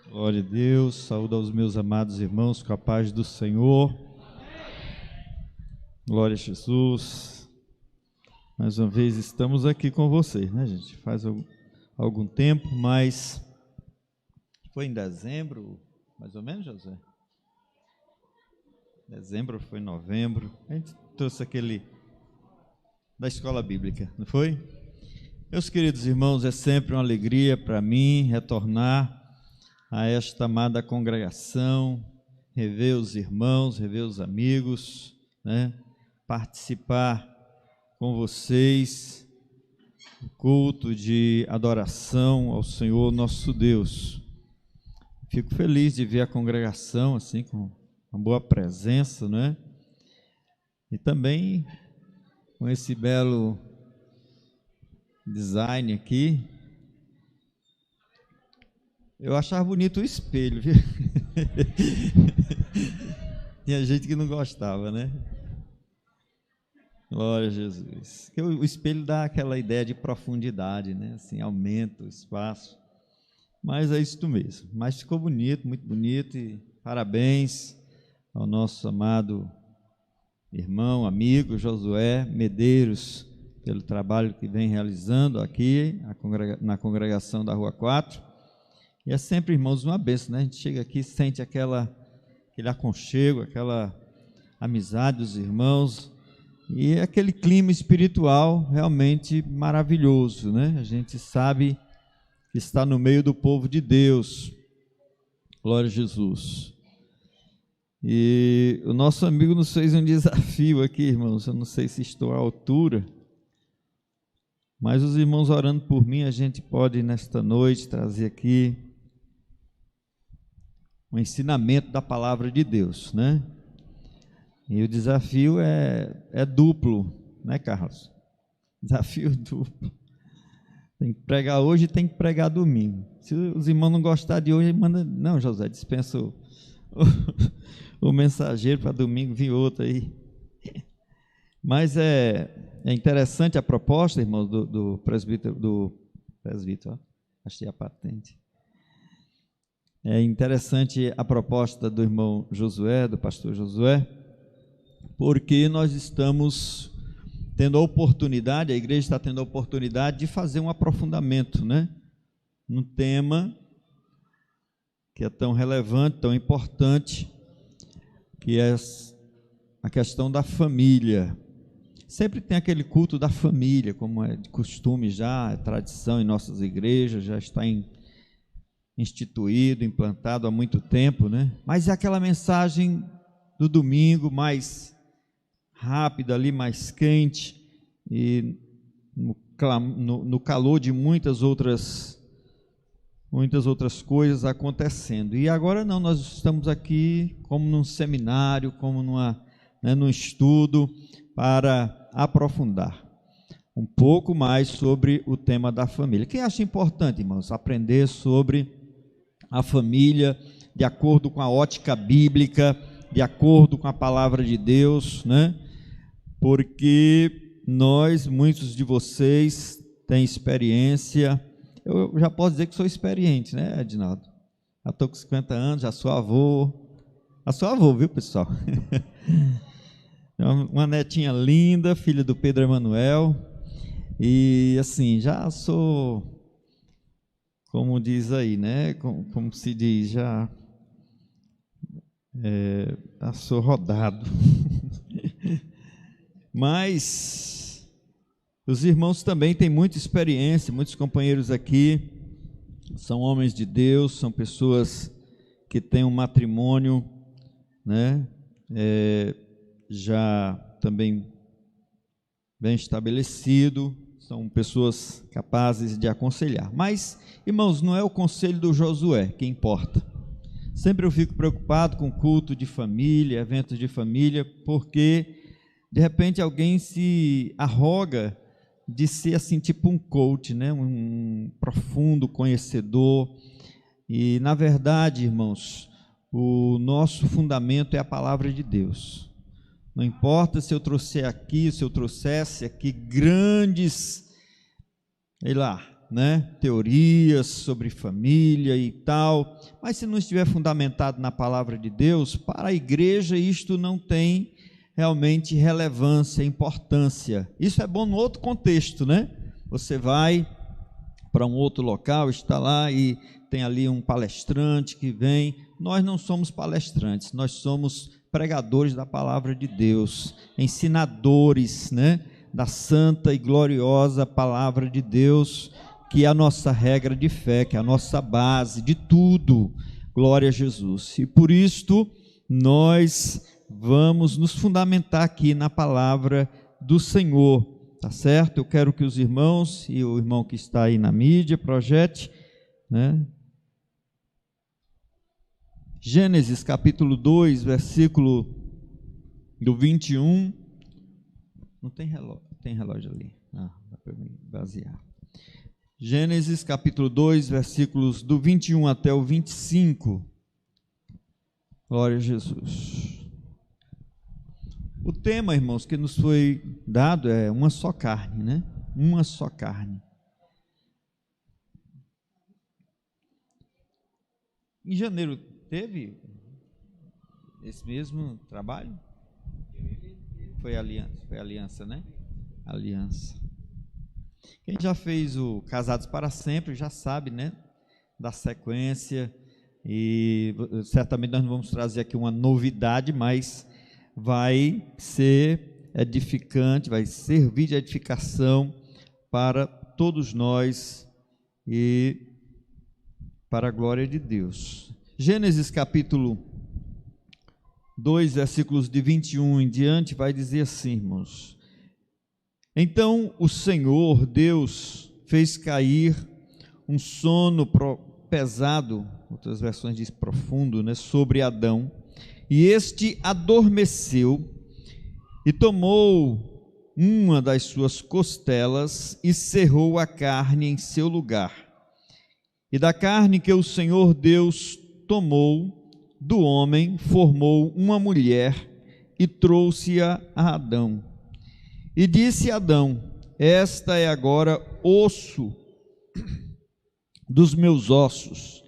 Glória a Deus, saúde aos meus amados irmãos com a paz do Senhor. Glória a Jesus. Mais uma vez estamos aqui com vocês, né, gente? Faz algum tempo, mas foi em dezembro, mais ou menos, José? Dezembro, foi novembro. A gente trouxe aquele da escola bíblica, não foi? Meus queridos irmãos, é sempre uma alegria para mim retornar a esta amada congregação, rever os irmãos, rever os amigos, né? Participar com vocês do culto de adoração ao Senhor nosso Deus. Fico feliz de ver a congregação assim com uma boa presença, né? E também com esse belo design aqui. Eu achava bonito o espelho, viu? Tinha gente que não gostava, né? Glória a Jesus. O espelho dá aquela ideia de profundidade, né? Assim, aumenta o espaço. Mas é isso mesmo. Mas ficou bonito, muito bonito. E parabéns ao nosso amado irmão, amigo Josué Medeiros, pelo trabalho que vem realizando aqui na congregação da Rua 4. E é sempre, irmãos, uma bênção, né? A gente chega aqui, sente aquele aconchego, aquela amizade dos irmãos, e é aquele clima espiritual realmente maravilhoso, né? A gente sabe que está no meio do povo de Deus. Glória a Jesus. E o nosso amigo nos fez um desafio aqui, irmãos. Eu não sei se estou à altura, mas os irmãos orando por mim, a gente pode nesta noite trazer aqui um ensinamento da palavra de Deus, né? E o desafio é duplo, né, Carlos? Desafio duplo. Tem que pregar hoje e tem que pregar domingo. Se os irmãos não gostarem de hoje, manda... Não, José, dispensa o mensageiro para domingo vir outro aí. Mas é interessante a proposta, irmãos, do presbítero, ó, achei a patente. É interessante a proposta do irmão Josué, do pastor Josué, porque nós estamos tendo a oportunidade, a igreja está tendo a oportunidade de fazer um aprofundamento, né? Num tema que é tão relevante, tão importante, que é a questão da família. Sempre tem aquele culto da família, como é de costume já, é tradição em nossas igrejas, já está instituído, implantado há muito tempo, né? Mas é aquela mensagem do domingo mais rápida ali, mais quente, e no calor de muitas outras coisas acontecendo. E agora não, nós estamos aqui como num seminário, como num estudo para aprofundar um pouco mais sobre o tema da família. Quem acha importante, irmãos, aprender sobre a família de acordo com a ótica bíblica, de acordo com a palavra de Deus, né? Porque muitos de vocês têm experiência. Eu já posso dizer que sou experiente, né, Edinaldo? Já estou com 50 anos, já sou avô. Já sou avô, viu, pessoal? Uma netinha linda, filha do Pedro Emanuel. E assim, já sou, como diz aí, né? Como se diz, já sou rodado. Mas os irmãos também têm muita experiência, muitos companheiros aqui são homens de Deus, são pessoas que têm um matrimônio, né? Já também bem estabelecido, são pessoas capazes de aconselhar. Mas, irmãos, não é o conselho do Josué que importa. Sempre eu fico preocupado com culto de família, eventos de família, porque de repente alguém se arroga de ser assim, tipo um coach, né? Um profundo conhecedor. E, na verdade, irmãos, o nosso fundamento é a palavra de Deus. Não importa se eu trouxesse aqui grandes, sei lá, né, teorias sobre família e tal, mas se não estiver fundamentado na palavra de Deus, para a igreja isto não tem realmente relevância, importância. Isso é bom no outro contexto, né? Você vai para um outro local, está lá e tem ali um palestrante que vem. Nós não somos palestrantes, nós somos pregadores da palavra de Deus, ensinadores, né, da santa e gloriosa palavra de Deus, que é a nossa regra de fé, que é a nossa base de tudo. Glória a Jesus. E por isto nós vamos nos fundamentar aqui na palavra do Senhor, tá certo? Eu quero que os irmãos e o irmão que está aí na mídia projete, né? Gênesis capítulo 2, versículo do 21. Não tem relógio, tem relógio ali. Dá para me basear. Gênesis capítulo 2, versículos do 21 até o 25. Glória a Jesus. O tema, irmãos, que nos foi dado é uma só carne, né? Uma só carne. Em janeiro teve esse mesmo trabalho? Foi aliança, né? Aliança. Quem já fez o Casados para Sempre já sabe, né? Da sequência, e certamente nós não vamos trazer aqui uma novidade, mas vai ser edificante, vai servir de edificação para todos nós e para a glória de Deus. Gênesis capítulo 2, versículos de 21 em diante, vai dizer assim, irmãos: então o Senhor Deus fez cair um sono pesado, outras versões diz profundo, né, sobre Adão, e este adormeceu e tomou uma das suas costelas e cerrou a carne em seu lugar. E da carne que o Senhor Deus tomou do homem, formou uma mulher e trouxe-a a Adão. E disse Adão: esta é agora osso dos meus ossos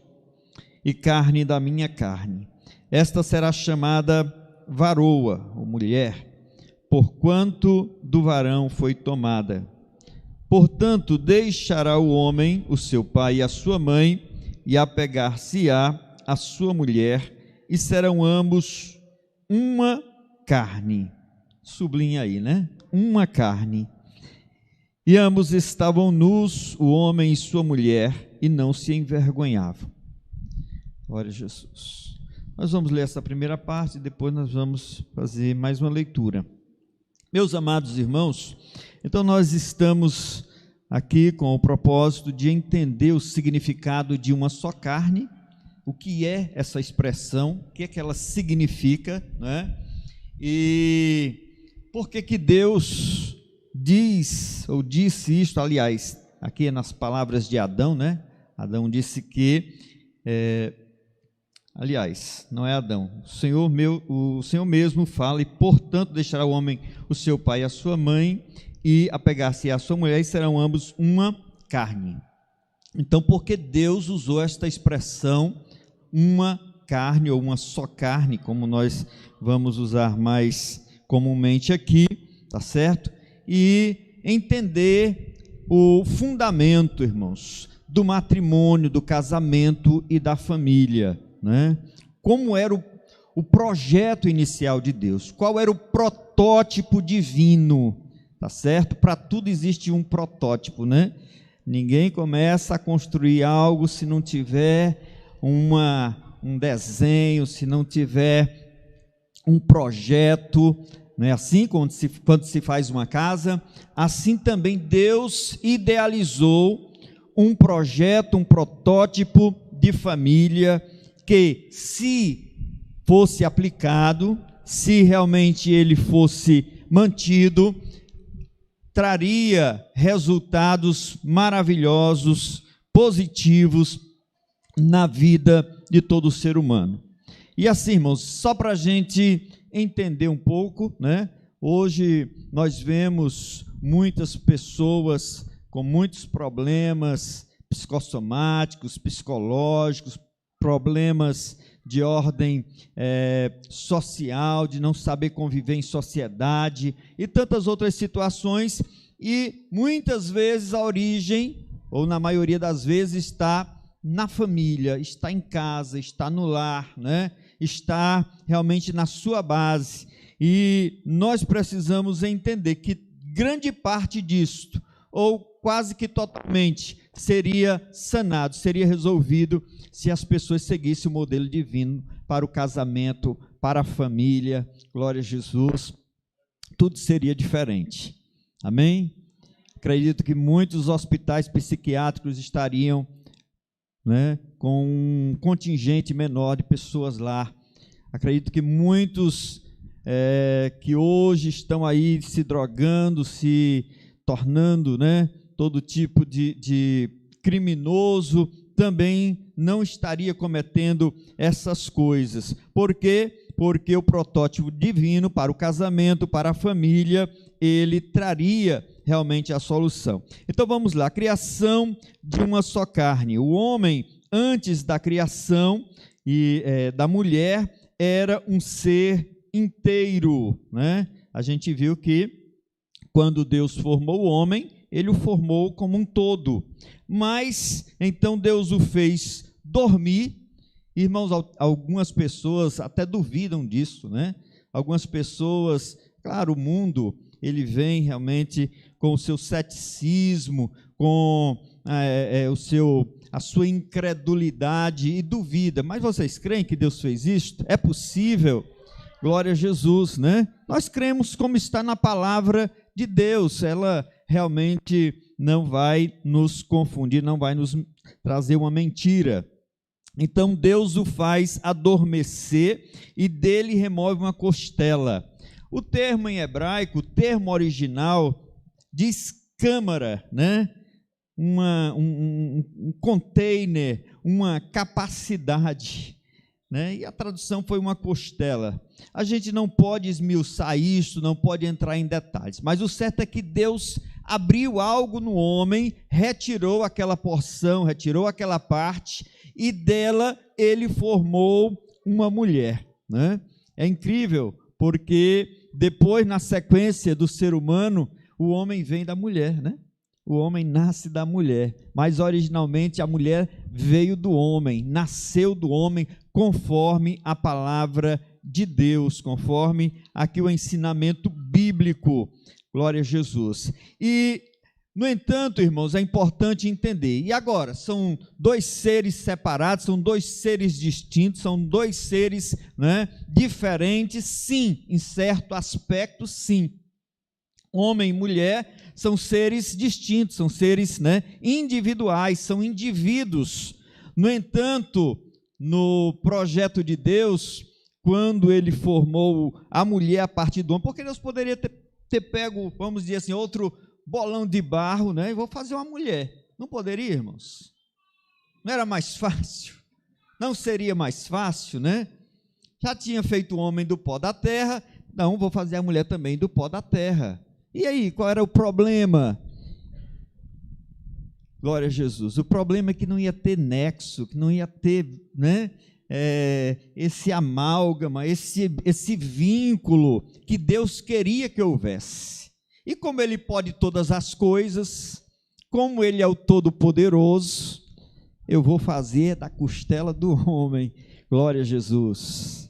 e carne da minha carne. Esta será chamada varoa, ou mulher, porquanto do varão foi tomada. Portanto, deixará o homem o seu pai e a sua mãe, e apegar-se-á a sua mulher, e serão ambos uma carne. Sublinha aí, né? Uma carne. E ambos estavam nus, o homem e sua mulher, e não se envergonhavam. Glória a Jesus. Nós vamos ler essa primeira parte e depois nós vamos fazer mais uma leitura. Meus amados irmãos, então nós estamos aqui com o propósito de entender o significado de uma só carne, o que é essa expressão, o que é que ela significa, né? E por que que Deus diz, ou disse isto, aliás, aqui nas palavras de Adão, né? Adão disse que, aliás, não é Adão, o Senhor mesmo fala, e portanto deixará o homem o seu pai e a sua mãe, e apegar-se à sua mulher, e serão ambos uma carne. Então, por que Deus usou esta expressão, uma carne, ou uma só carne, como nós vamos usar mais comumente aqui, tá certo? E entender o fundamento, irmãos, do matrimônio, do casamento e da família, né? Como era o projeto inicial de Deus, qual era o protótipo divino, tá certo? Para tudo existe um protótipo, né? Ninguém começa a construir algo se não tiver um desenho, se não tiver um projeto, não é assim? Quando se faz uma casa, assim também Deus idealizou um projeto, um protótipo de família que, se fosse aplicado, se realmente ele fosse mantido, traria resultados maravilhosos, positivos na vida de todo ser humano. E assim, irmãos, só para a gente entender um pouco, né? Hoje nós vemos muitas pessoas com muitos problemas psicossomáticos, psicológicos, problemas de ordem social, de não saber conviver em sociedade e tantas outras situações, e muitas vezes a origem, ou na maioria das vezes, está na família, está em casa, está no lar, né? Está realmente na sua base. E nós precisamos entender que grande parte disto, ou quase que totalmente, seria sanado, seria resolvido se as pessoas seguissem o modelo divino para o casamento, para a família. Glória a Jesus, tudo seria diferente. Amém? Acredito que muitos hospitais psiquiátricos estariam, né, com um contingente menor de pessoas lá. Acredito que muitos que hoje estão aí se drogando, se tornando, né, todo tipo de criminoso, também não estaria cometendo essas coisas. Por quê? Porque o protótipo divino para o casamento, para a família, ele traria realmente a solução. Então vamos lá, criação de uma só carne. O homem, antes da criação da mulher, era um ser inteiro, né? A gente viu que quando Deus formou o homem, ele o formou como um todo, mas então Deus o fez dormir. Irmãos, algumas pessoas até duvidam disso, né? Algumas pessoas, claro, o mundo, ele vem realmente com o seu ceticismo, com a sua incredulidade e duvida. Mas vocês creem que Deus fez isto? É possível? Glória a Jesus, né? Nós cremos como está na palavra de Deus. Ela realmente não vai nos confundir, não vai nos trazer uma mentira. Então Deus o faz adormecer e dele remove uma costela. O termo em hebraico, o termo original, diz câmara, né? Um container, uma capacidade, né? E a tradução foi uma costela. A gente não pode esmiuçar isso, não pode entrar em detalhes, mas o certo é que Deus abriu algo no homem, retirou aquela porção, retirou aquela parte, e dela ele formou uma mulher, né? É incrível, porque depois, na sequência do ser humano, o homem vem da mulher, né? O homem nasce da mulher, mas originalmente a mulher veio do homem, nasceu do homem, conforme a palavra de Deus, conforme aqui o ensinamento bíblico. Glória a Jesus. E, no entanto, irmãos, é importante entender. E agora, são dois seres separados, são dois seres distintos, são dois seres, né, diferentes, sim, em certo aspecto, sim. Homem e mulher são seres distintos, são seres, né, individuais, são indivíduos. No entanto, no projeto de Deus, quando ele formou a mulher a partir do homem, porque Deus poderia ter pego, vamos dizer assim, outro bolão de barro, né, e vou fazer uma mulher. Não poderia, irmãos? Não era mais fácil? Não seria mais fácil, né? Já tinha feito o homem do pó da terra, então vou fazer a mulher também do pó da terra. E aí, qual era o problema? Glória a Jesus. O problema é que não ia ter nexo, que não ia ter, né, esse amálgama, esse vínculo que Deus queria que houvesse. E como Ele pode todas as coisas, como Ele é o Todo-Poderoso, eu vou fazer da costela do homem. Glória a Jesus.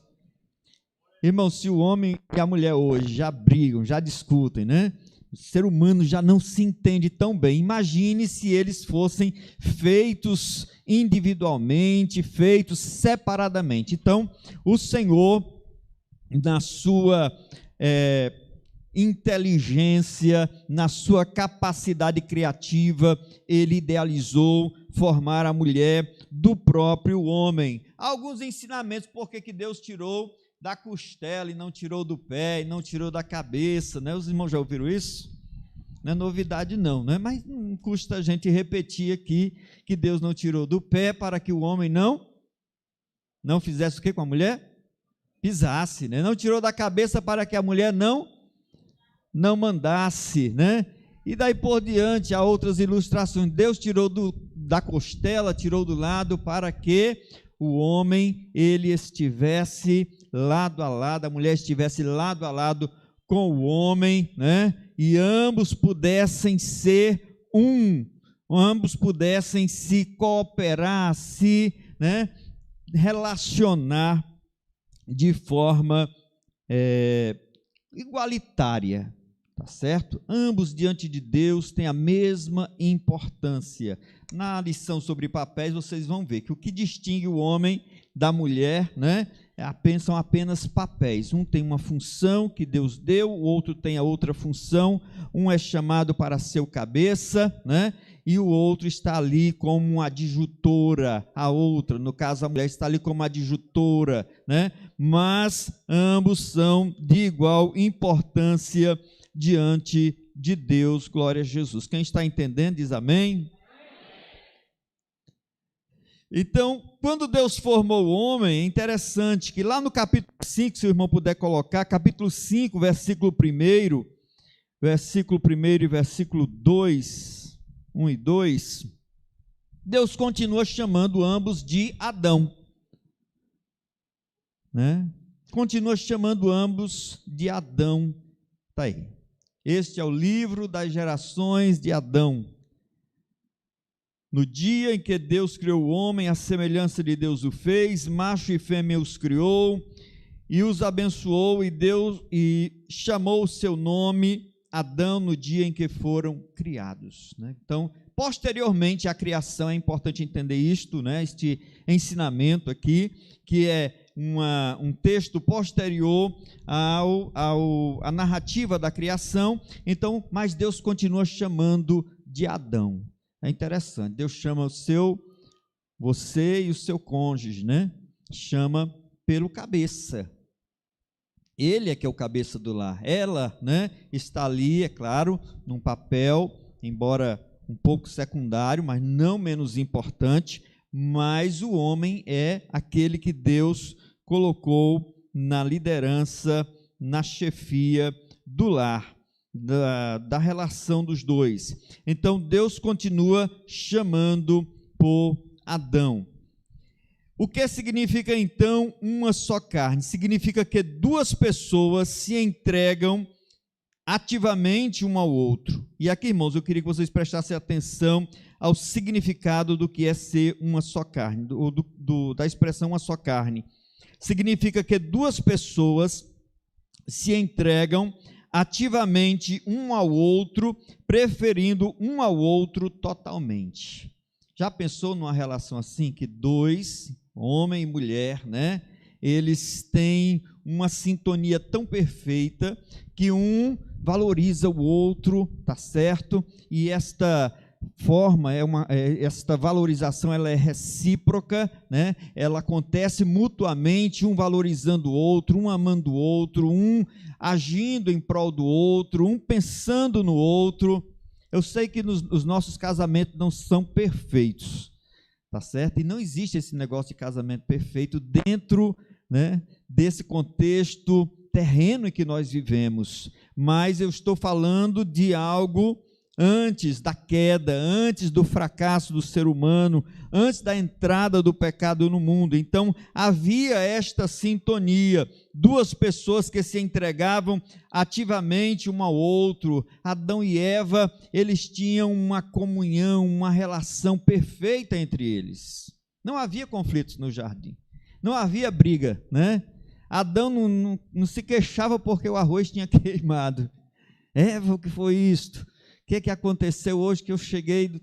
Irmão, se o homem e a mulher hoje já brigam, já discutem, né? O ser humano já não se entende tão bem. Imagine se eles fossem feitos individualmente, feitos separadamente. Então, o Senhor, na sua inteligência, na sua capacidade criativa, Ele idealizou formar a mulher do próprio homem. Alguns ensinamentos, por que Deus tirou da costela e não tirou do pé, e não tirou da cabeça, né? Os irmãos já ouviram isso? Não é novidade não, né? Mas não custa a gente repetir aqui que Deus não tirou do pé para que o homem não fizesse o que com a mulher? Pisasse, né? Não tirou da cabeça para que a mulher não mandasse, né? E daí por diante há outras ilustrações. Deus tirou da costela, tirou do lado para que o homem ele estivesse lado a lado, a mulher estivesse lado a lado com o homem, né? E ambos pudessem ser ambos pudessem se cooperar, se, né, relacionar de forma igualitária, tá certo? Ambos diante de Deus têm a mesma importância. Na lição sobre papéis vocês vão ver que o que distingue o homem da mulher, né, são apenas papéis. Um tem uma função que Deus deu, o outro tem a outra função. Um é chamado para ser o cabeça, né, e o outro está ali como uma adjutora. A outra, no caso a mulher, está ali como adjutora, né, mas ambos são de igual importância diante de Deus. Glória a Jesus. Quem está entendendo diz amém. Então, quando Deus formou o homem, é interessante que lá no capítulo 5, se o irmão puder colocar, capítulo 5, versículo 1 e versículo 2, 1 e 2, Deus continua chamando ambos de Adão, né? Continua chamando ambos de Adão, está aí. Este é o livro das gerações de Adão. No dia em que Deus criou o homem, a semelhança de Deus o fez, macho e fêmea os criou, e os abençoou, e chamou o seu nome Adão no dia em que foram criados, né? Então, posteriormente à criação, é importante entender isto, né? Este ensinamento aqui, que é um texto posterior à narrativa da criação. Então, mas Deus continua chamando de Adão. É interessante, Deus chama você e o seu cônjuge, né? Chama pelo cabeça. Ele é que é o cabeça do lar. Ela, né, está ali, é claro, num papel, embora um pouco secundário, mas não menos importante, mas o homem é aquele que Deus colocou na liderança, na chefia do lar. Da relação dos dois. Então Deus continua chamando por Adão. O que significa então uma só carne? Significa que duas pessoas se entregam ativamente um ao outro. E aqui, irmãos, eu queria que vocês prestassem atenção ao significado do que é ser uma só carne, da expressão uma só carne. Significa que duas pessoas se entregam ativamente um ao outro, preferindo um ao outro totalmente. Já pensou numa relação assim, que dois, homem e mulher, né, eles têm uma sintonia tão perfeita que um valoriza o outro, tá certo? E esta forma, esta valorização, ela é recíproca, né? Ela acontece mutuamente, um valorizando o outro, um amando o outro, um agindo em prol do outro, um pensando no outro. Eu sei que os nossos casamentos não são perfeitos, tá certo? E não existe esse negócio de casamento perfeito dentro, né, desse contexto terreno em que nós vivemos, mas eu estou falando de algo antes da queda, antes do fracasso do ser humano, antes da entrada do pecado no mundo. Então, havia esta sintonia, duas pessoas que se entregavam ativamente um ao outro. Adão e Eva, eles tinham uma comunhão, uma relação perfeita entre eles. Não havia conflitos no jardim, não havia briga, né? Adão não se queixava porque o arroz tinha queimado. Eva, o que foi isto? O que aconteceu hoje que eu cheguei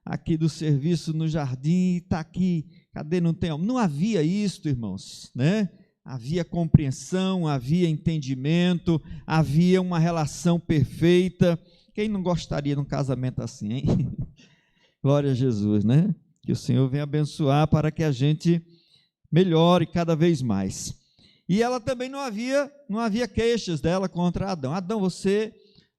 aqui do serviço no jardim e está aqui, cadê, não tem? Não havia isso, irmãos, né? Havia compreensão, havia entendimento, havia uma relação perfeita. Quem não gostaria de um casamento assim, hein? Glória a Jesus, né? Que o Senhor venha abençoar para que a gente melhore cada vez mais. E ela também não havia queixas dela contra Adão. Adão, você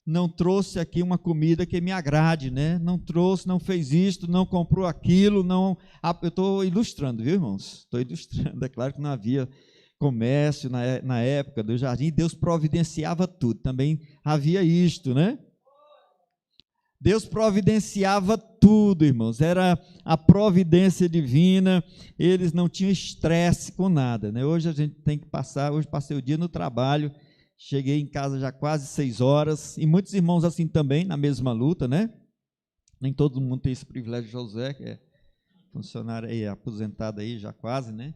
não trouxe aqui uma comida que me agrade, né? Não trouxe, não fez isto, não comprou aquilo, não. Eu estou ilustrando, viu, irmãos? Estou ilustrando. É claro que não havia comércio na época do jardim, Deus providenciava tudo. Também havia isto, né? Deus providenciava tudo, irmãos, era a providência divina, eles não tinham estresse com nada, né? Hoje a gente tem que passar, hoje passei o dia no trabalho, cheguei em casa já quase 6 horas, e muitos irmãos assim também, na mesma luta, né? Nem todo mundo tem esse privilégio. José, que é funcionário aí, aposentado aí, já quase, né?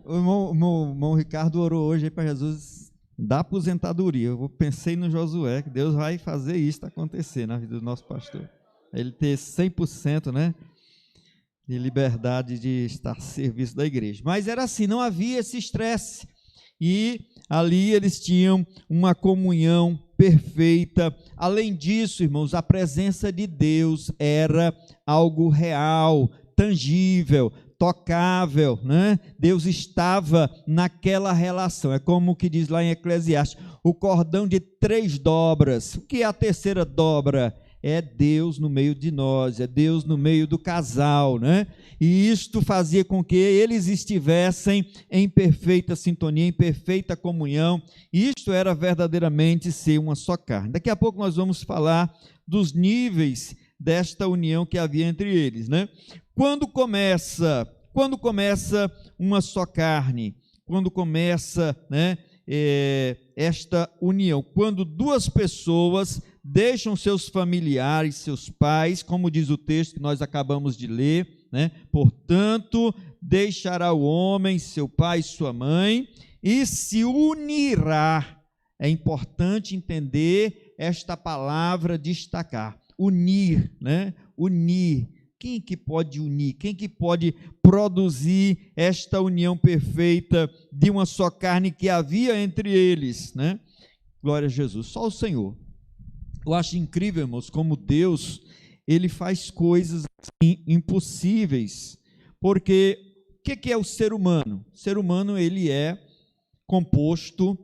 O irmão Ricardo orou hoje para Jesus da aposentadoria. Eu pensei no Josué, que Deus vai fazer isso acontecer na vida do nosso pastor. Ele ter 100%, né, de liberdade de estar a serviço da igreja. Mas era assim, não havia esse estresse. E ali eles tinham uma comunhão perfeita. Além disso, irmãos, a presença de Deus era algo real, tangível, tocável, né? Deus estava naquela relação. É como que diz lá em Eclesiastes, o cordão de 3 dobras. O que é a terceira dobra? É Deus no meio de nós, é Deus no meio do casal, né? E isto fazia com que eles estivessem em perfeita sintonia, em perfeita comunhão. Isto era verdadeiramente ser uma só carne. Daqui a pouco nós vamos falar dos níveis desta união que havia entre eles, né? Quando começa uma só carne, quando começa, né, esta união, quando 2 pessoas deixam seus familiares, seus pais, como diz o texto que nós acabamos de ler, né? Portanto, deixará o homem seu pai e sua mãe e se unirá. É importante entender esta palavra, destacar, unir, né? Unir. Quem que pode unir? Quem que pode produzir esta união perfeita de uma só carne que havia entre eles, né? Glória a Jesus, só o Senhor. Eu acho incrível, irmãos, como Deus, ele faz coisas impossíveis, porque o que é o ser humano? O ser humano, ele é composto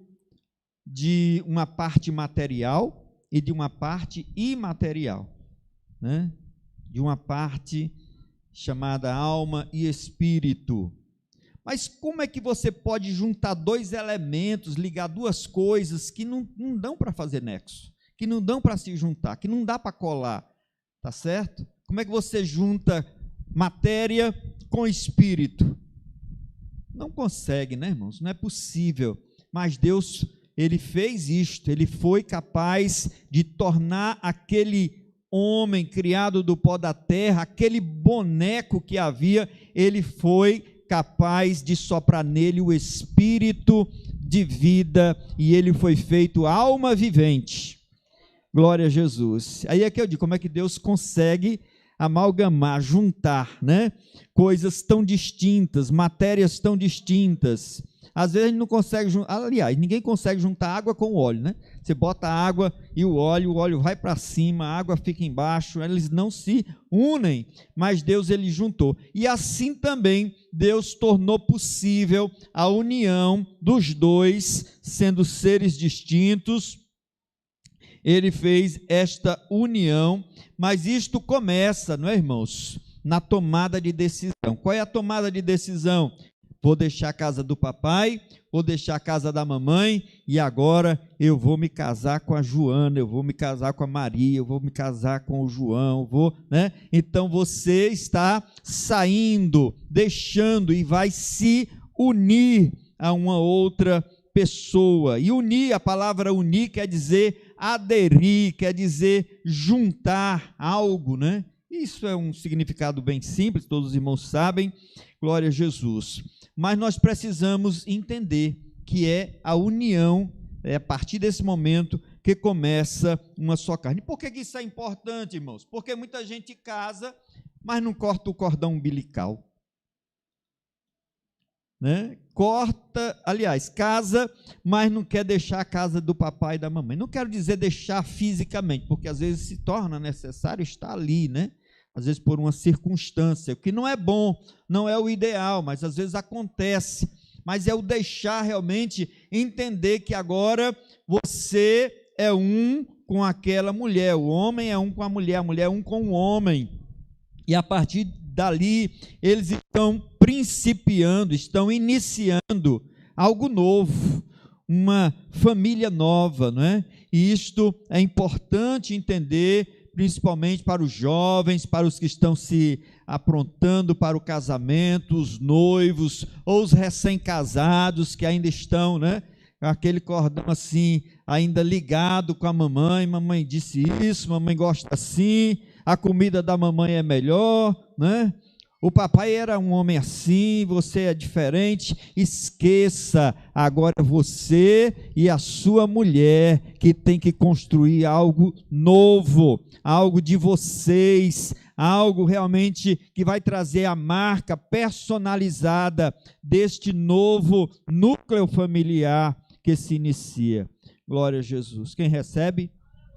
de uma parte material e de uma parte imaterial, né? De uma parte chamada alma e espírito. Mas como é que você pode juntar 2 elementos, ligar 2 coisas que não dão para fazer nexo, que não dão para se juntar, que não dá para colar, tá certo? Como é que você junta matéria com espírito? Não consegue, né, irmãos? Não é possível. Mas Deus, ele fez isto, ele foi capaz de tornar aquele homem criado do pó da terra, aquele boneco que havia, ele foi capaz de soprar nele o espírito de vida e ele foi feito alma vivente. Glória a Jesus. Aí é que eu digo, como é que Deus consegue amalgamar, juntar, né? Coisas tão distintas, matérias tão distintas. Às vezes a gente não consegue juntar, aliás, ninguém consegue juntar água com óleo, né? Você bota a água e o óleo vai para cima, a água fica embaixo, eles não se unem, mas Deus ele juntou. E assim também Deus tornou possível a união dos 2, sendo seres distintos. Ele fez esta união, mas isto começa, não é, irmãos? Na tomada de decisão. Qual é a tomada de decisão? Vou deixar a casa do papai, vou deixar a casa da mamãe, e agora eu vou me casar com a Joana, eu vou me casar com a Maria, eu vou me casar com o João, né? Então você está saindo, deixando e vai se unir a uma outra pessoa. E unir, a palavra unir quer dizer aderir, quer dizer juntar algo, né? Isso é um significado bem simples, todos os irmãos sabem, glória a Jesus. Mas nós precisamos entender que é a união, é a partir desse momento que começa uma só carne. Por que isso é importante, irmãos? Porque muita gente casa, mas não corta o cordão umbilical, né? Casa, mas não quer deixar a casa do papai e da mamãe. Não quero dizer deixar fisicamente, porque às vezes se torna necessário estar ali, né? Às vezes por uma circunstância, o que não é bom, não é o ideal, mas às vezes acontece. Mas é o deixar realmente entender que agora você é um com aquela mulher, o homem é um com a mulher é um com o homem. E a partir dali, eles estão principiando, estão iniciando algo novo, uma família nova, não é? E isto é importante entender, principalmente para os jovens, para os que estão se aprontando para o casamento, os noivos ou os recém-casados que ainda estão, né? Aquele cordão assim, ainda ligado com a mamãe disse isso, mamãe gosta assim, a comida da mamãe é melhor, né? O papai era um homem assim, você é diferente. Esqueça, agora você e a sua mulher que tem que construir algo novo, algo de vocês, algo realmente que vai trazer a marca personalizada deste novo núcleo familiar que se inicia. Glória a Jesus. Quem recebe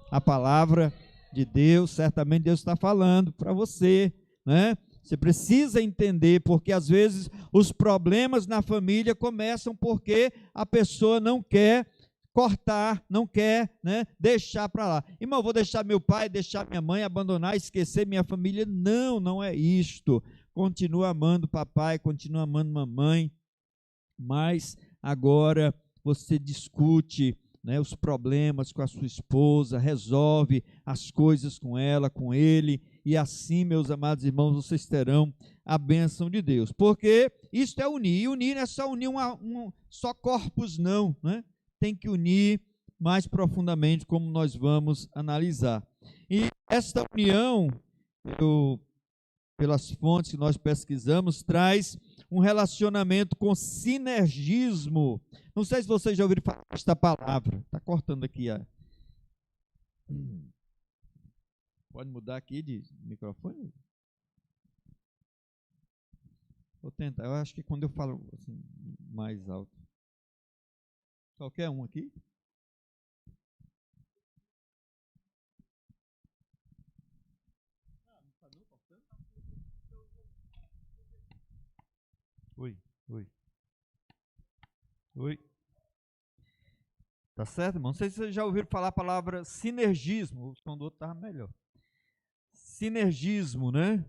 a palavra de Deus, certamente Deus está falando para você, né? Você precisa entender, porque às vezes os problemas na família começam porque a pessoa não quer cortar, não quer, né, deixar para lá. Irmão, vou deixar meu pai, deixar minha mãe, abandonar, esquecer minha família. Não, não é isto. Continua amando papai, continua amando mamãe, mas agora você discute, né, os problemas com a sua esposa, resolve as coisas com ela, com ele, e assim, meus amados irmãos, vocês terão a bênção de Deus, porque isto é unir, e unir não é só unir só corpos não, né? Tem que unir mais profundamente, como nós vamos analisar. E esta união, pelas fontes que nós pesquisamos, traz um relacionamento com sinergismo. Não sei se vocês já ouviram falar esta palavra. Está cortando aqui a... Pode mudar aqui de microfone? Vou tentar. Eu acho que quando eu falo assim, mais alto. Qualquer um aqui? Oi. Tá certo, irmão? Não sei se vocês já ouviram falar a palavra sinergismo. O som do outro estava melhor. Sinergismo, né?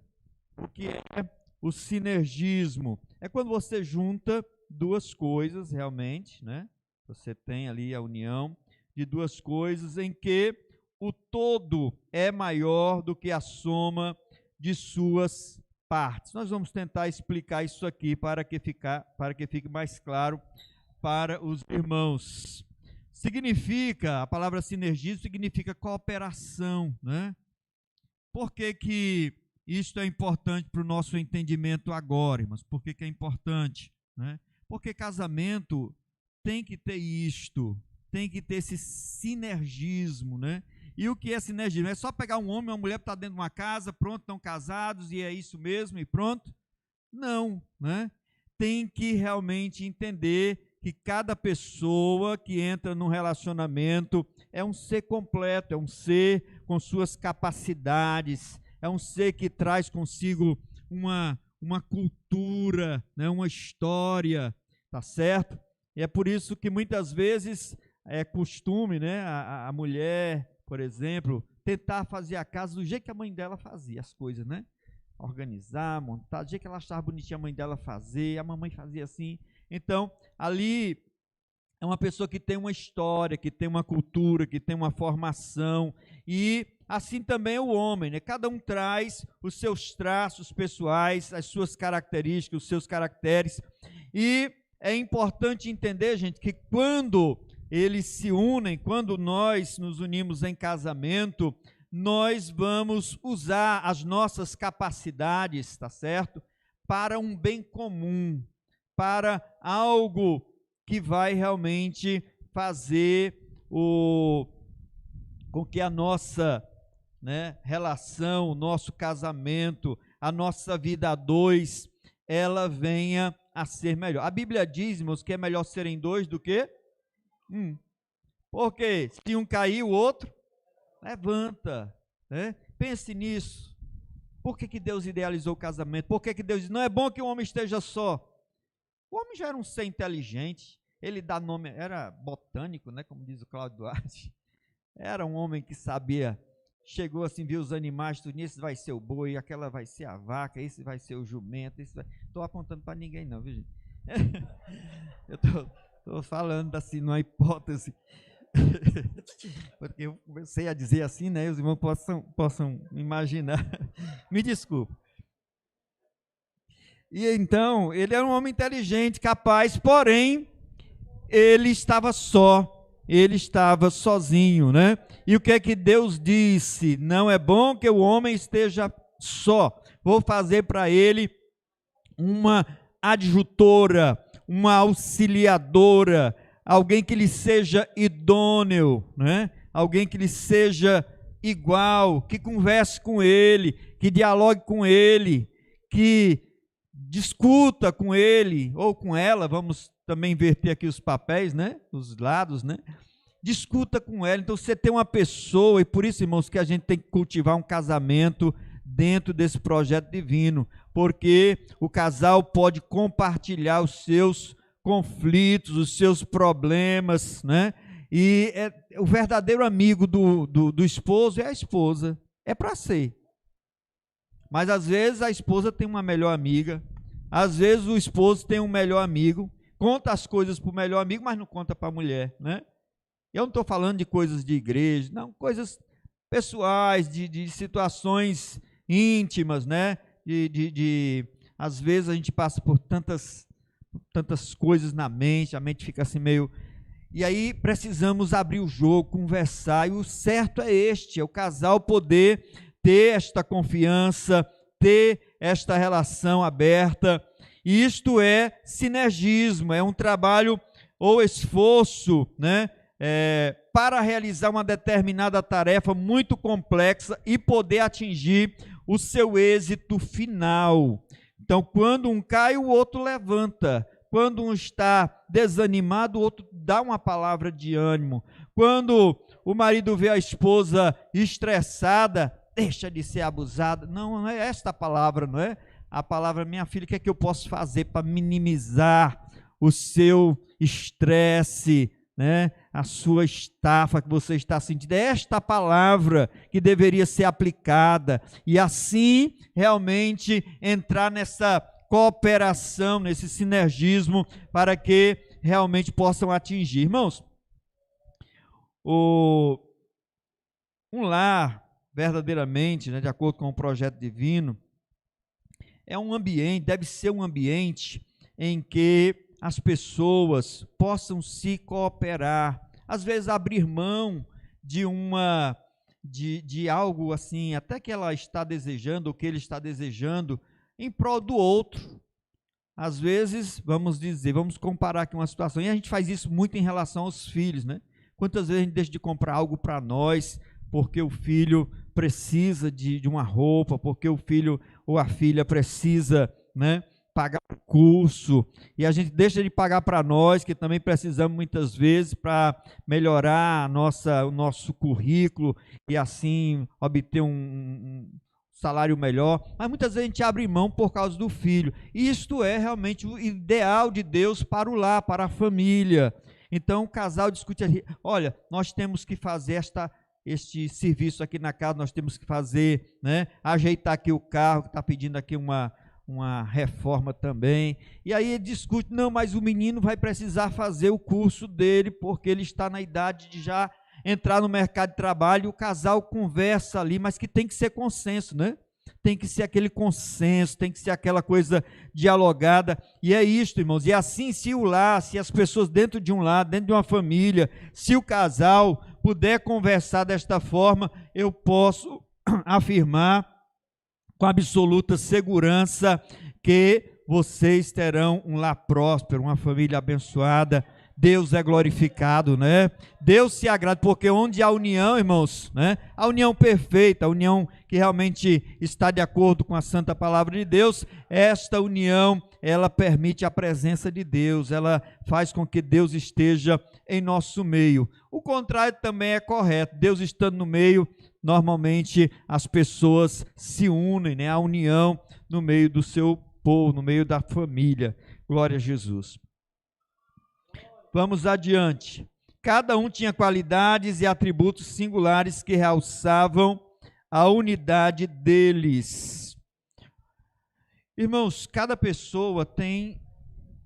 O que é o sinergismo? É quando você junta duas coisas realmente, né? Você tem ali a união de duas coisas em que o todo é maior do que a soma de suas partes. Nós vamos tentar explicar isso aqui para que fique mais claro para os irmãos. A palavra sinergismo significa cooperação, né? Por que isto é importante para o nosso entendimento agora, irmãos? Por que é importante, né? Porque casamento tem que ter isto, tem que ter esse sinergismo, né? E o que é sinergismo? É só pegar um homem e uma mulher que está dentro de uma casa, pronto, estão casados e é isso mesmo e pronto? Não, né? Tem que realmente entender que cada pessoa que entra num relacionamento é um ser completo, é um ser com suas capacidades, é um ser que traz consigo uma cultura, né, uma história, tá certo? E é por isso que muitas vezes é costume, né, a mulher, por exemplo, tentar fazer a casa do jeito que a mãe dela fazia as coisas, né? Organizar, montar, do jeito que ela achava bonitinha a mãe dela fazer, a mamãe fazia assim. Então, ali é uma pessoa que tem uma história, que tem uma cultura, que tem uma formação, e assim também é o homem, né? Cada um traz os seus traços pessoais, as suas características, os seus caracteres, e é importante entender, gente, que quando eles se unem, quando nós nos unimos em casamento, nós vamos usar as nossas capacidades, tá certo? Para um bem comum, para algo que vai realmente fazer com que a nossa, né, relação, o nosso casamento, a nossa vida a dois, ela venha a ser melhor. A Bíblia diz, irmãos, que é melhor serem dois do que porque se um cair, o outro levanta, né? Pense nisso. Por que Deus idealizou o casamento? Por que Deus diz, não é bom que o homem esteja só? O homem já era um ser inteligente, ele dá nome, era botânico, né, como diz o Cláudio Duarte, era um homem que sabia, chegou assim, viu os animais, tudo, esse vai ser o boi, aquela vai ser a vaca, esse vai ser o jumento, estou apontando para ninguém não, viu gente? Eu estou Estou falando assim, numa hipótese. Porque eu comecei a dizer assim, né? Os irmãos possam imaginar. Me desculpe. E então, ele era um homem inteligente, capaz, porém, ele estava só, ele estava sozinho, né? E o que é que Deus disse? Não é bom que o homem esteja só. Vou fazer para ele uma adjutora, uma auxiliadora, alguém que lhe seja idôneo, né? Alguém que lhe seja igual, que converse com ele, que dialogue com ele, que discuta com ele ou com ela. Vamos também inverter aqui os papéis, né? Os lados, né? Discuta com ela. Então você tem uma pessoa, e por isso, irmãos, que a gente tem que cultivar um casamento dentro desse projeto divino, porque o casal pode compartilhar os seus conflitos, os seus problemas, né? E o verdadeiro amigo do esposo é a esposa, é para ser. Mas às vezes a esposa tem uma melhor amiga, às vezes o esposo tem um melhor amigo, conta as coisas para o melhor amigo, mas não conta para a mulher, né? Eu não estou falando de coisas de igreja, não, coisas pessoais, de situações íntimas, né? Às vezes a gente passa por tantas coisas na mente, a mente fica assim meio... E aí precisamos abrir o jogo, conversar, e o certo é este, é o casal poder ter esta confiança, ter esta relação aberta. E isto é sinergismo, é um trabalho ou esforço, né? Para realizar uma determinada tarefa muito complexa e poder atingir o seu êxito final. Então, quando um cai, o outro levanta. Quando um está desanimado, o outro dá uma palavra de ânimo. Quando o marido vê a esposa estressada, deixa de ser abusada. Não é esta a palavra, não é? A palavra, minha filha, o que é que eu posso fazer para minimizar o seu estresse, né? A sua estafa que você está sentindo? É esta palavra que deveria ser aplicada, e assim realmente entrar nessa cooperação, nesse sinergismo, para que realmente possam atingir. Irmãos, um lar, verdadeiramente, né, de acordo com o projeto divino, é um ambiente, deve ser um ambiente em que as pessoas possam se cooperar, às vezes abrir mão de algo assim, até que ela está desejando, ou que ele está desejando, em prol do outro. Às vezes, vamos comparar aqui uma situação, e a gente faz isso muito em relação aos filhos, né? Quantas vezes a gente deixa de comprar algo para nós, porque o filho precisa de uma roupa, porque o filho ou a filha precisa, né, pagar o curso, e a gente deixa de pagar para nós, que também precisamos muitas vezes para melhorar o nosso currículo e assim obter um salário melhor, mas muitas vezes a gente abre mão por causa do filho. E isto é realmente o ideal de Deus para o lar, para a família. Então o casal discute ali, olha, nós temos que fazer este serviço aqui na casa, nós temos que fazer, né, ajeitar aqui o carro, que está pedindo aqui uma reforma também. E aí ele discute, não, mas o menino vai precisar fazer o curso dele, porque ele está na idade de já entrar no mercado de trabalho. O casal conversa ali, mas que tem que ser consenso, né? Tem que ser aquele consenso, tem que ser aquela coisa dialogada. E é isto, irmãos. E assim, se as pessoas dentro de um lar, dentro de uma família, se o casal puder conversar desta forma, eu posso afirmar com absoluta segurança que vocês terão um lar próspero, uma família abençoada. Deus é glorificado, né? Deus se agrada, porque onde há união, irmãos, né? A união perfeita, a união que realmente está de acordo com a santa palavra de Deus, esta união, ela permite a presença de Deus, ela faz com que Deus esteja em nosso meio. O contrário também é correto. Deus estando no meio, normalmente as pessoas se unem, né? A união no meio do seu povo, no meio da família. Glória a Jesus. Vamos adiante. Cada um tinha qualidades e atributos singulares que realçavam a unidade deles. Irmãos, cada pessoa tem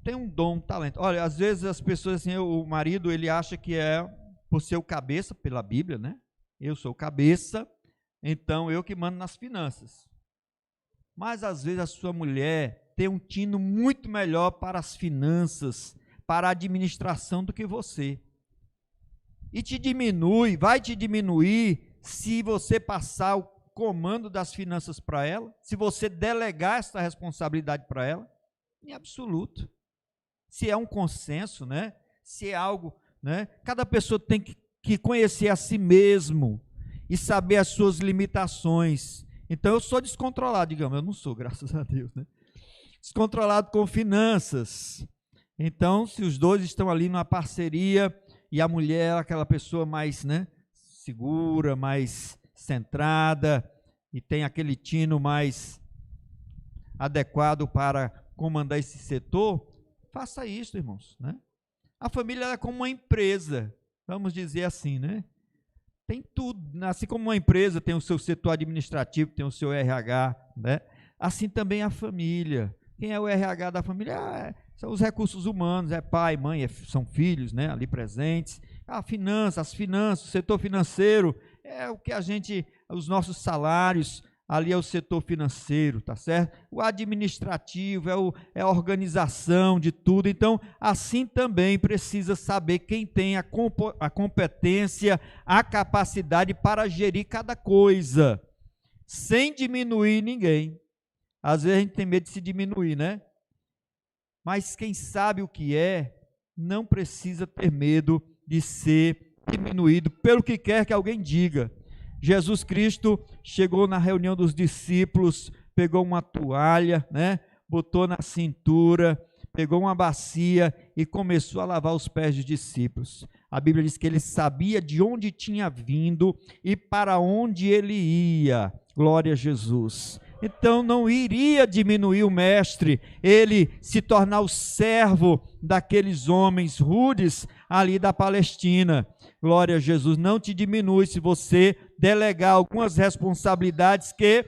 tem um dom, um talento. Olha, às vezes as pessoas, assim, o marido, ele acha que é por ser o cabeça, pela Bíblia, né? Eu sou o cabeça, então eu que mando nas finanças. Mas às vezes a sua mulher tem um tino muito melhor para as finanças, para a administração do que você. E te diminui, vai te diminuir se você passar o comando das finanças para ela, se você delegar essa responsabilidade para ela, em absoluto. Se é um consenso, né? Se é algo, né? Cada pessoa tem que conhecer a si mesmo e saber as suas limitações. Então eu sou descontrolado, digamos, eu não sou, graças a Deus, né? Descontrolado com finanças. Então, se os dois estão ali numa parceria e a mulher é aquela pessoa mais, né, segura, mais centrada e tem aquele tino mais adequado para comandar esse setor, faça isso, irmãos, né? A família é como uma empresa, vamos dizer assim, né? Tem tudo, assim como uma empresa tem o seu setor administrativo, tem o seu RH, né? Assim também a família. Quem é o RH da família? São os recursos humanos, é pai, mãe, são filhos, né, ali presentes. As finanças, o setor financeiro, é o que a gente, os nossos salários, ali é o setor financeiro, tá certo? O administrativo é a organização de tudo. Então, assim também precisa saber quem tem a competência, a capacidade para gerir cada coisa, sem diminuir ninguém. Às vezes a gente tem medo de se diminuir, né? Mas quem sabe o que é, não precisa ter medo de ser diminuído pelo que quer que alguém diga. Jesus Cristo chegou na reunião dos discípulos, pegou uma toalha, né? Botou na cintura, pegou uma bacia e começou a lavar os pés dos discípulos. A Bíblia diz que ele sabia de onde tinha vindo e para onde ele ia. Glória a Jesus. Então não iria diminuir o mestre, ele se tornar o servo daqueles homens rudes ali da Palestina. Glória a Jesus. Não te diminui se você delegar algumas responsabilidades que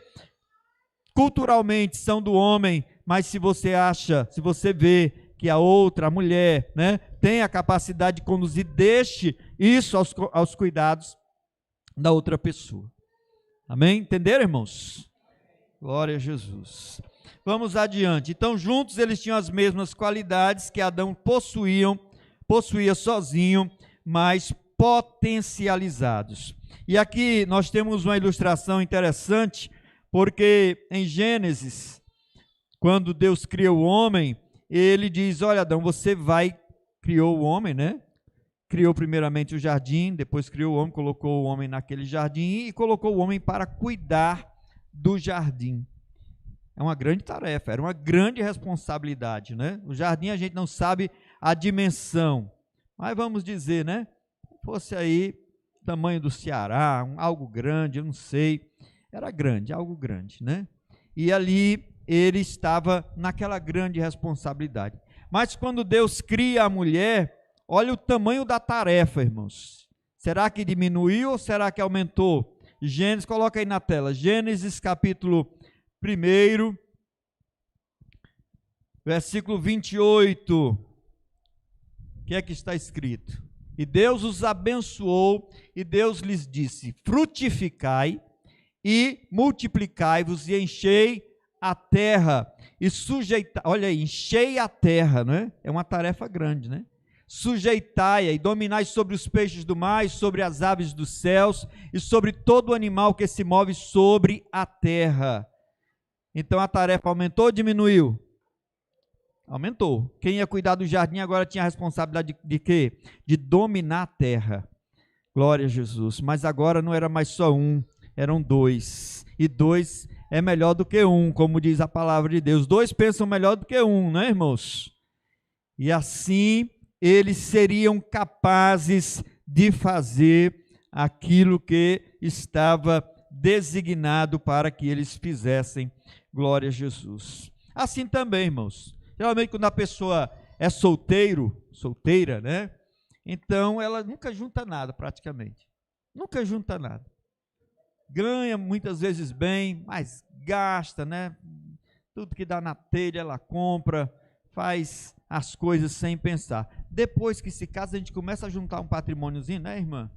culturalmente são do homem, mas se você vê que a outra, a mulher, né, tem a capacidade de conduzir, deixe isso aos cuidados da outra pessoa. Amém? Entenderam, irmãos? Glória a Jesus. Vamos adiante. Então, juntos eles tinham as mesmas qualidades que Adão possuía sozinho, mas potencializados. E aqui nós temos uma ilustração interessante, porque em Gênesis, quando Deus cria o homem, ele diz: olha, Adão, criou o homem, né? Criou primeiramente o jardim, depois criou o homem, colocou o homem naquele jardim e colocou o homem para cuidar do jardim. É uma grande tarefa, era uma grande responsabilidade, né? O jardim a gente não sabe a dimensão, mas vamos dizer, né? Fosse aí tamanho do Ceará, algo grande, eu não sei, era grande, algo grande, né? E ali ele estava naquela grande responsabilidade. Mas quando Deus cria a mulher, olha o tamanho da tarefa, irmãos. Será que diminuiu ou será que aumentou? Gênesis, coloca aí na tela, Gênesis capítulo 1, versículo 28, o que é que está escrito? E Deus os abençoou, e Deus lhes disse: frutificai e multiplicai-vos e enchei a terra, e sujeitai, olha aí, enchei a terra, né? É uma tarefa grande, né? Sujeitai-a e dominai sobre os peixes do mar, e sobre as aves dos céus, e sobre todo animal que se move sobre a terra. Então a tarefa aumentou ou diminuiu? Aumentou. Quem ia cuidar do jardim agora tinha a responsabilidade de quê? De dominar a terra. Glória a Jesus. Mas agora não era mais só um, eram dois. E dois é melhor do que um, como diz a palavra de Deus. Dois pensam melhor do que um, né, irmãos? E assim eles seriam capazes de fazer aquilo que estava designado para que eles fizessem. Glória a Jesus. Assim também, irmãos, geralmente quando a pessoa é solteira, né? Então ela nunca junta nada praticamente. Nunca junta nada. Ganha muitas vezes bem, mas gasta, né? Tudo que dá na telha ela compra, faz as coisas sem pensar. Depois que se casa, a gente começa a juntar um patrimôniozinho, né, irmã?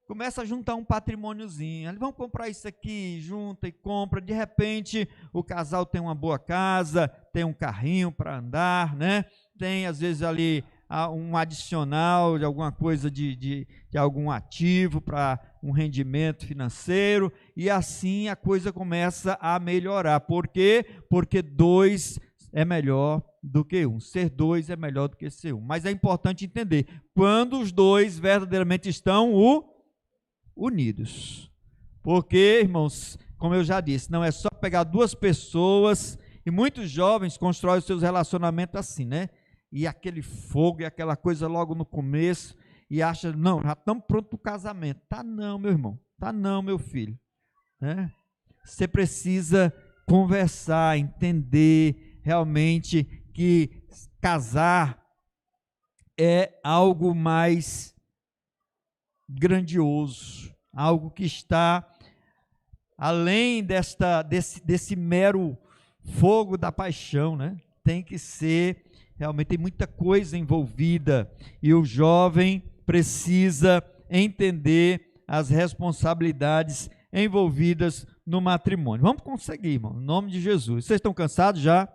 Começa a juntar um patrimôniozinho. Vamos comprar isso aqui, junta e compra. De repente, o casal tem uma boa casa, tem um carrinho para andar, né? Tem, às vezes, ali um adicional de alguma coisa, de algum ativo para um rendimento financeiro. E assim a coisa começa a melhorar. Por quê? Porque 2 é melhor do que 1. Ser 2 é melhor do que ser 1. Mas é importante entender, quando os 2 verdadeiramente estão unidos. Porque, irmãos, como eu já disse, não é só pegar 2 pessoas, e muitos jovens constroem os seus relacionamentos assim, né? E aquele fogo e aquela coisa logo no começo, e acha, não, já estamos prontos para o casamento. Tá não, meu irmão, tá não, meu filho. Né? Você precisa conversar, entender realmente que casar é algo mais grandioso, algo que está além desse mero fogo da paixão, né? Tem que ser, realmente tem muita coisa envolvida, e o jovem precisa entender as responsabilidades envolvidas no matrimônio. Vamos conseguir, irmão, em nome de Jesus. Vocês estão cansados já?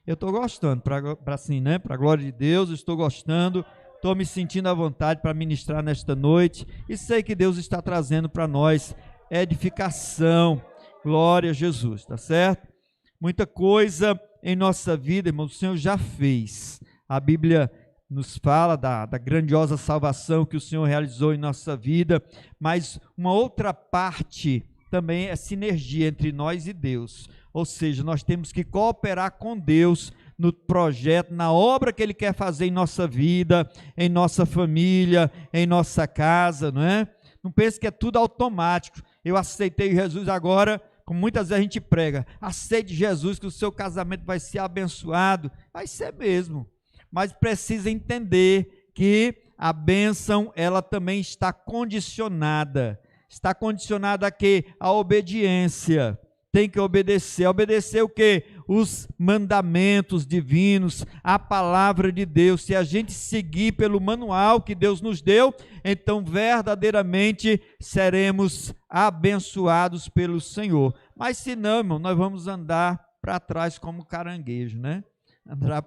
Eu estou gostando, para assim, né? Para a glória de Deus, estou gostando. Estou me sentindo à vontade para ministrar nesta noite, e sei que Deus está trazendo para nós edificação, glória a Jesus, tá certo? Muita coisa em nossa vida, irmão, o Senhor já fez. A Bíblia nos fala da grandiosa salvação que o Senhor realizou em nossa vida, mas uma outra parte também é sinergia entre nós e Deus, ou seja, nós temos que cooperar com Deus no projeto, na obra que Ele quer fazer em nossa vida, em nossa família, em nossa casa, não é? Não pense que é tudo automático. Eu aceitei Jesus agora, como muitas vezes a gente prega, aceite Jesus que o seu casamento vai ser abençoado. Vai ser mesmo, mas precisa entender que a bênção, ela também está condicionada. Está condicionada a quê? A obediência. Tem que obedecer. Obedecer o quê? Os mandamentos divinos, a palavra de Deus. Se a gente seguir pelo manual que Deus nos deu, então verdadeiramente seremos abençoados pelo Senhor. Mas se não, irmão, nós vamos andar para trás como caranguejo, né?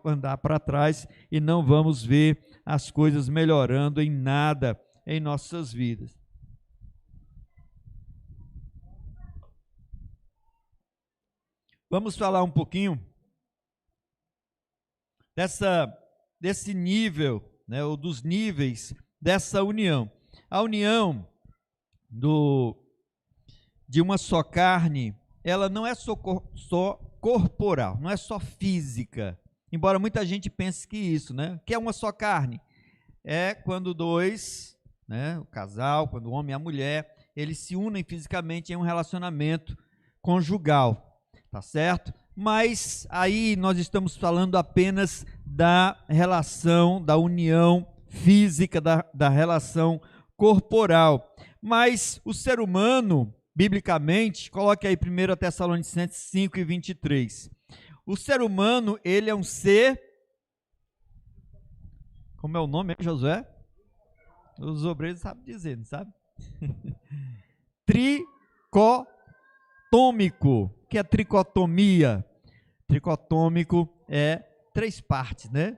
Andar para trás e não vamos ver as coisas melhorando em nada em nossas vidas. Vamos falar um pouquinho desse nível, né, ou dos níveis dessa união. A união de uma só carne, ela não é só corporal, não é só física, embora muita gente pense que isso, né? O que é uma só carne? É quando 2, né, o casal, quando o homem e a mulher, eles se unem fisicamente em um relacionamento conjugal. Tá certo? Mas aí nós estamos falando apenas da relação, da união física, da relação corporal. Mas o ser humano, biblicamente, coloque aí 1 Tessalonicenses 5:23. O ser humano, ele é um ser, como é o nome, Josué? Os obreiros sabem dizer, não sabe? Tricotômico. Que é tricotomia? Tricotômico é 3 partes, né?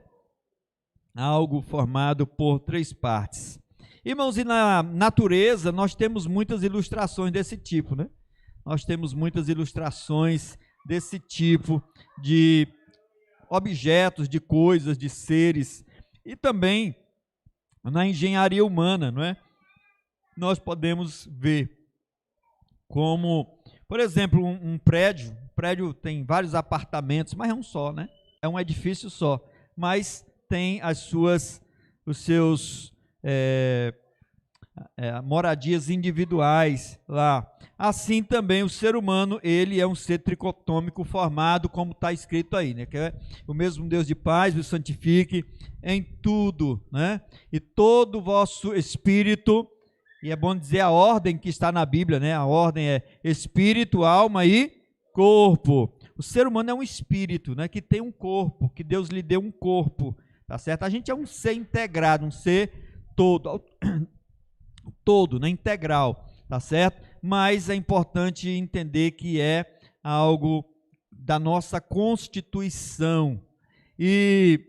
Algo formado por 3 partes. Irmãos, e na natureza nós temos muitas ilustrações desse tipo, né? Nós temos muitas ilustrações desse tipo de objetos, de coisas, de seres, e também na engenharia humana, não é? Nós podemos ver como, por exemplo, um prédio tem vários apartamentos, mas é um só, né? É um edifício só, mas tem os seus moradias individuais lá. Assim também o ser humano, ele é um ser tricotômico formado, como está escrito aí, né? Que é o mesmo Deus de paz o santifique em tudo, né? E todo o vosso espírito, e é bom dizer a ordem que está na Bíblia, né? A ordem é espírito, alma e corpo. O ser humano é um espírito, né, que tem um corpo, que Deus lhe deu um corpo, tá certo? A gente é um ser integrado, um ser todo, né, integral, tá certo? Mas é importante entender que é algo da nossa constituição. E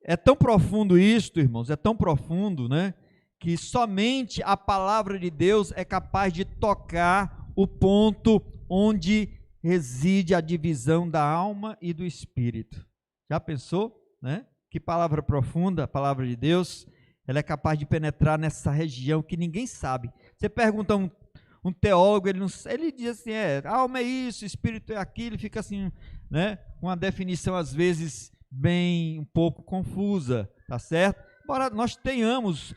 é tão profundo isto, irmãos, é tão profundo, né, que somente a palavra de Deus é capaz de tocar o ponto onde reside a divisão da alma e do espírito. Já pensou, né? Que palavra profunda, a palavra de Deus, ela é capaz de penetrar nessa região que ninguém sabe. Você pergunta a um teólogo, ele diz assim, alma é isso, espírito é aquilo, ele fica assim, né? Uma definição às vezes bem um pouco confusa, tá certo? Embora nós tenhamos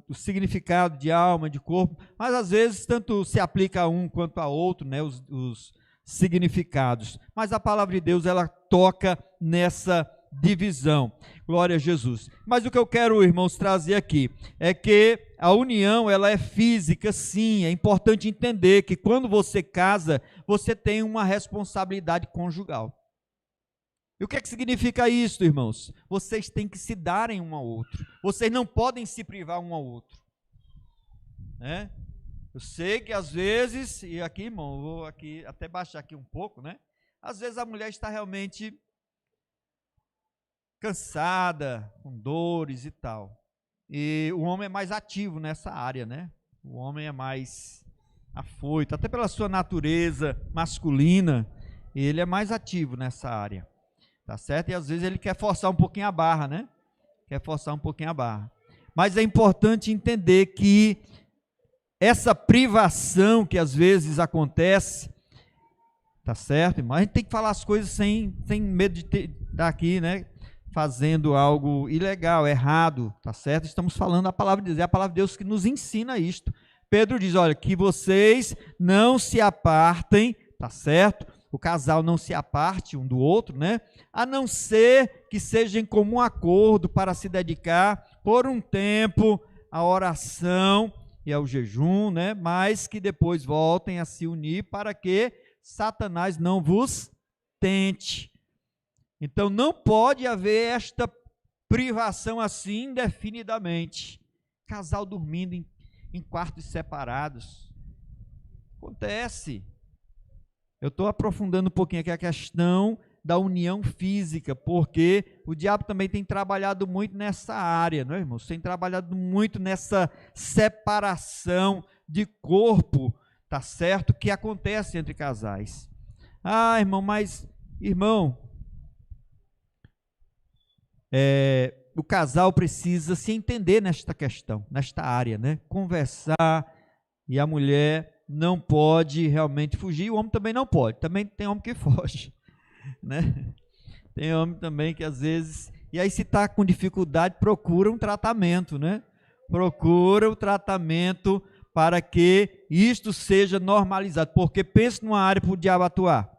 o significado de alma, de corpo, mas às vezes tanto se aplica a um quanto a outro, né? Os significados. Mas a palavra de Deus, ela toca nessa divisão. Glória a Jesus. Mas o que eu quero, irmãos, trazer aqui é que a união, ela é física, sim. É importante entender que quando você casa, você tem uma responsabilidade conjugal. E o que é que significa isso, irmãos? Vocês têm que se darem um ao outro. Vocês não podem se privar um ao outro. Né? Eu sei que às vezes, e aqui, irmão, vou aqui até baixar aqui um pouco, né? Às vezes a mulher está realmente cansada, com dores e tal. E o homem é mais ativo nessa área, né? O homem é mais afoito, até pela sua natureza masculina, ele é mais ativo nessa área. Tá certo? E às vezes ele quer forçar um pouquinho a barra, né? Quer forçar um pouquinho a barra. Mas é importante entender que essa privação que às vezes acontece, tá certo? Mas a gente tem que falar as coisas sem medo de dar aqui, né? Fazendo algo ilegal, errado, tá certo? Estamos falando a palavra de Deus, é a palavra de Deus que nos ensina isto. Pedro diz, olha, que vocês não se apartem, tá certo? O casal não se aparte um do outro, né? A não ser que seja em comum acordo para se dedicar por um tempo à oração e ao jejum, né? Mas que depois voltem a se unir para que Satanás não vos tente. Então não pode haver esta privação assim indefinidamente. Casal dormindo em quartos separados. Acontece. Eu estou aprofundando um pouquinho aqui a questão da união física, porque o diabo também tem trabalhado muito nessa área, não é, irmãos? Tem trabalhado muito nessa separação de corpo, tá certo? Que acontece entre casais. Ah, irmão, mas, irmão, o casal precisa se entender nesta questão, nesta área, né? Conversar, e a mulher não pode realmente fugir, o homem também não pode, também tem homem que foge, né? Tem homem também que às vezes, e aí se está com dificuldade, procura um tratamento, né? Procura o tratamento para que isto seja normalizado, porque pense numa área para o diabo atuar.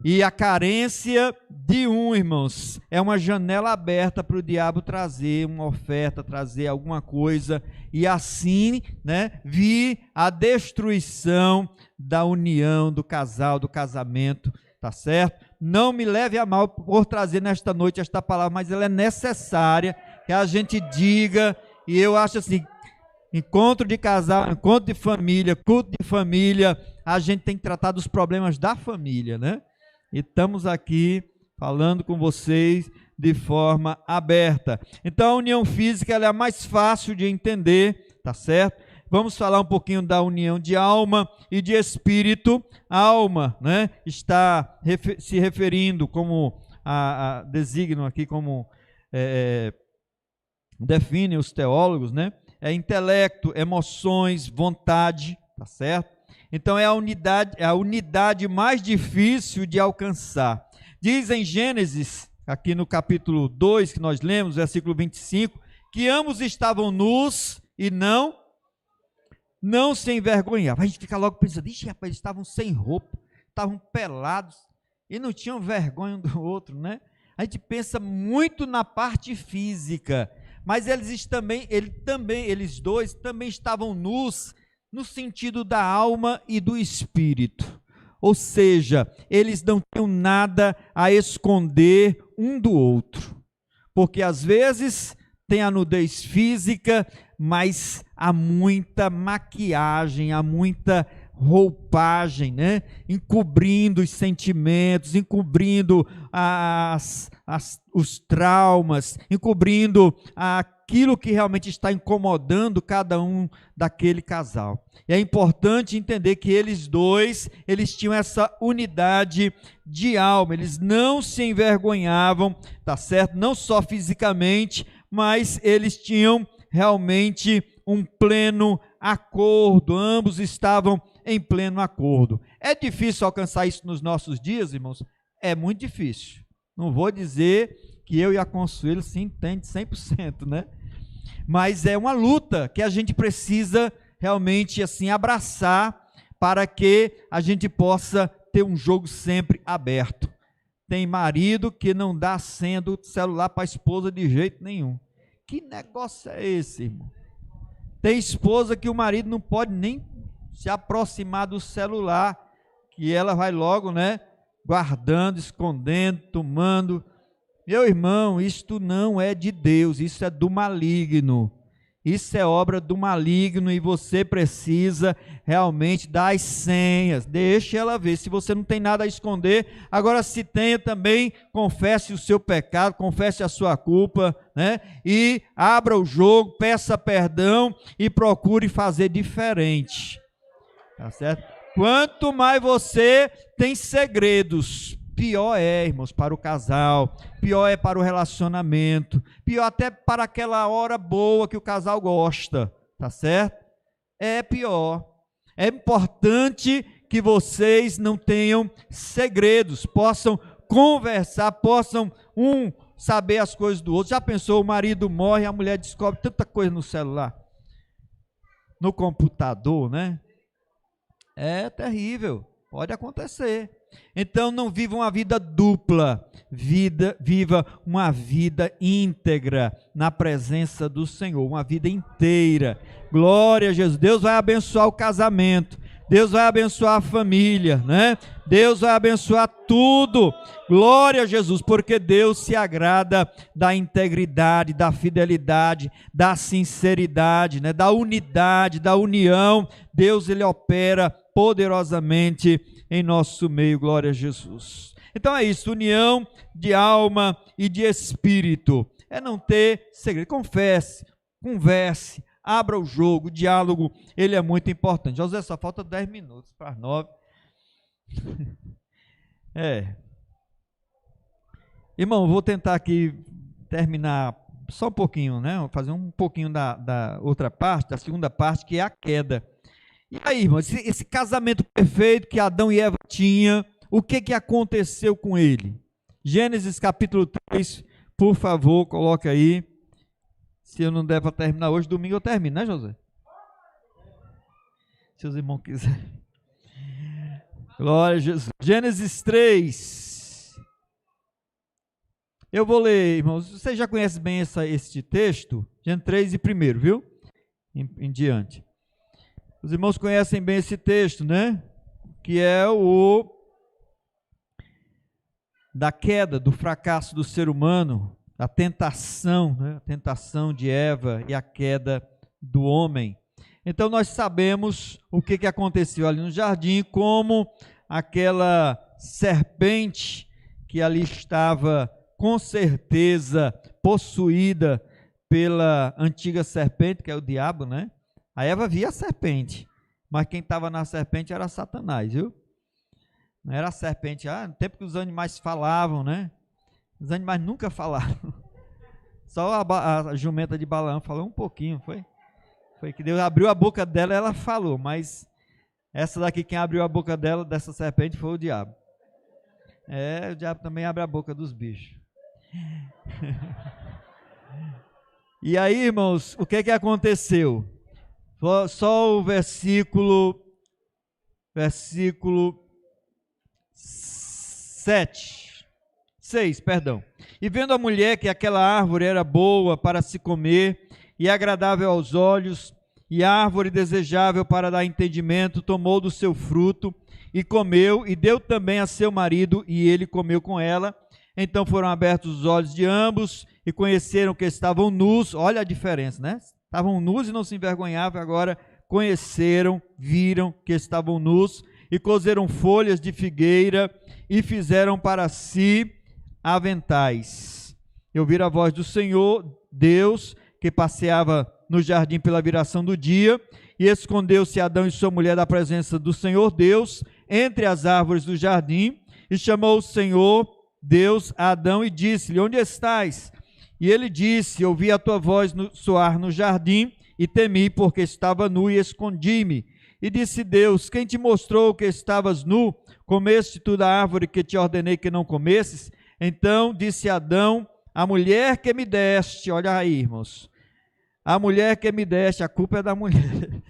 E a carência de irmãos, é uma janela aberta para o diabo trazer uma oferta, trazer alguma coisa, e assim, né, vir a destruição da união, do casal, do casamento, tá certo? Não me leve a mal por trazer nesta noite esta palavra, mas ela é necessária que a gente diga, e eu acho assim, encontro de casal, encontro de família, culto de família, a gente tem que tratar dos problemas da família, né? E estamos aqui falando com vocês de forma aberta. Então a união física ela é a mais fácil de entender, tá certo? Vamos falar um pouquinho da união de alma e de espírito. A alma, né, está se referindo como designam aqui como definem os teólogos, né? É intelecto, emoções, vontade, tá certo? Então é a unidade mais difícil de alcançar. Diz em Gênesis, aqui no capítulo 2, que nós lemos, versículo 25, que ambos estavam nus e não se envergonhavam. A gente fica logo pensando, ixi, rapaz, eles estavam sem roupa, estavam pelados e não tinham vergonha um do outro, né? A gente pensa muito na parte física, mas eles dois também estavam nus no sentido da alma e do espírito. Ou seja, eles não tinham nada a esconder um do outro. Porque às vezes tem a nudez física, mas há muita maquiagem, há muita roupagem, né? Encobrindo os sentimentos, encobrindo os traumas, encobrindo aquilo que realmente está incomodando cada um daquele casal. E é importante entender que eles tinham essa unidade de alma, eles não se envergonhavam, tá certo? Não só fisicamente, mas eles tinham realmente um pleno acordo, ambos estavam em pleno acordo. É difícil alcançar isso nos nossos dias, irmãos? É muito difícil. Não vou dizer que eu e a Consuelo se entendem 100%, né? Mas é uma luta que a gente precisa realmente assim abraçar para que a gente possa ter um jogo sempre aberto. Tem marido que não dá senha do celular para a esposa de jeito nenhum. Que negócio é esse, irmão? Tem esposa que o marido não pode nem se aproximar do celular, que ela vai logo, né, guardando, escondendo, tomando. Meu irmão, isto não é de Deus, isso é do maligno. Isso é obra do maligno e você precisa realmente dar as senhas. Deixe ela ver. Se você não tem nada a esconder, agora se tenha também, confesse o seu pecado, confesse a sua culpa, né? E abra o jogo, peça perdão e procure fazer diferente. Tá certo? Quanto mais você tem segredos, pior é, irmãos, para o casal, pior é para o relacionamento, pior até para aquela hora boa que o casal gosta, tá certo? É pior. É importante que vocês não tenham segredos, possam conversar, possam saber as coisas do outro. Já pensou, o marido morre e a mulher descobre tanta coisa no celular, no computador, né? É terrível, pode acontecer. Então não viva uma vida dupla, viva uma vida íntegra na presença do Senhor, uma vida inteira. Glória a Jesus. Deus vai abençoar o casamento, Deus vai abençoar a família, né? Deus vai abençoar tudo. Glória a Jesus, porque Deus se agrada da integridade, da fidelidade, da sinceridade, né? Da unidade, da união. Deus, ele opera poderosamente em nosso meio, glória a Jesus. Então é isso, união de alma e de espírito, é não ter segredo, confesse, converse, abra o jogo, o diálogo, ele é muito importante. José, só falta 10 minutos para as 9. Irmão, vou tentar aqui terminar só um pouquinho, né? Vou fazer um pouquinho da outra parte, da segunda parte, que é a queda. E aí, irmão, esse casamento perfeito que Adão e Eva tinham, o que aconteceu com ele? Gênesis capítulo 3, por favor, coloca aí. Se eu não der para terminar hoje, domingo eu termino, né, José? Se os irmãos quiserem. Glória a Jesus. Gênesis 3. Eu vou ler, irmãos. Você já conhece bem este texto? Gênesis 3 e 1, viu? Em diante. Os irmãos conhecem bem esse texto, né? Que é o da queda, do fracasso do ser humano, da tentação, né? A tentação de Eva e a queda do homem. Então nós sabemos o que aconteceu ali no jardim, como aquela serpente que ali estava com certeza possuída pela antiga serpente, que é o diabo, né? A Eva via a serpente, mas quem estava na serpente era Satanás, viu? Não era a serpente, no tempo que os animais falavam, né? Os animais nunca falaram. Só a jumenta de Balaão falou um pouquinho, foi? Foi que Deus abriu a boca dela e ela falou, mas essa daqui, quem abriu a boca dela, dessa serpente, foi o diabo. O diabo também abre a boca dos bichos. E aí, irmãos, o que aconteceu? Só o versículo 6, perdão. E vendo a mulher que aquela árvore era boa para se comer e agradável aos olhos, e árvore desejável para dar entendimento, tomou do seu fruto e comeu, e deu também a seu marido, e ele comeu com ela. Então foram abertos os olhos de ambos, e conheceram que estavam nus. Olha a diferença, né? Estavam nus e não se envergonhavam, agora conheceram, viram que estavam nus, e cozeram folhas de figueira, e fizeram para si aventais. E ouviram a voz do Senhor, Deus, que passeava no jardim pela viração do dia, e escondeu-se Adão e sua mulher da presença do Senhor Deus, entre as árvores do jardim, e chamou o Senhor Deus a Adão e disse-lhe: onde estás? E ele disse: ouvi a tua voz soar no jardim, e temi, porque estava nu e escondi-me. E disse Deus: quem te mostrou que estavas nu? Comeste tu da árvore que te ordenei que não comesses? Então disse Adão: a mulher que me deste, olha aí, irmãos, a mulher que me deste, a culpa é da mulher,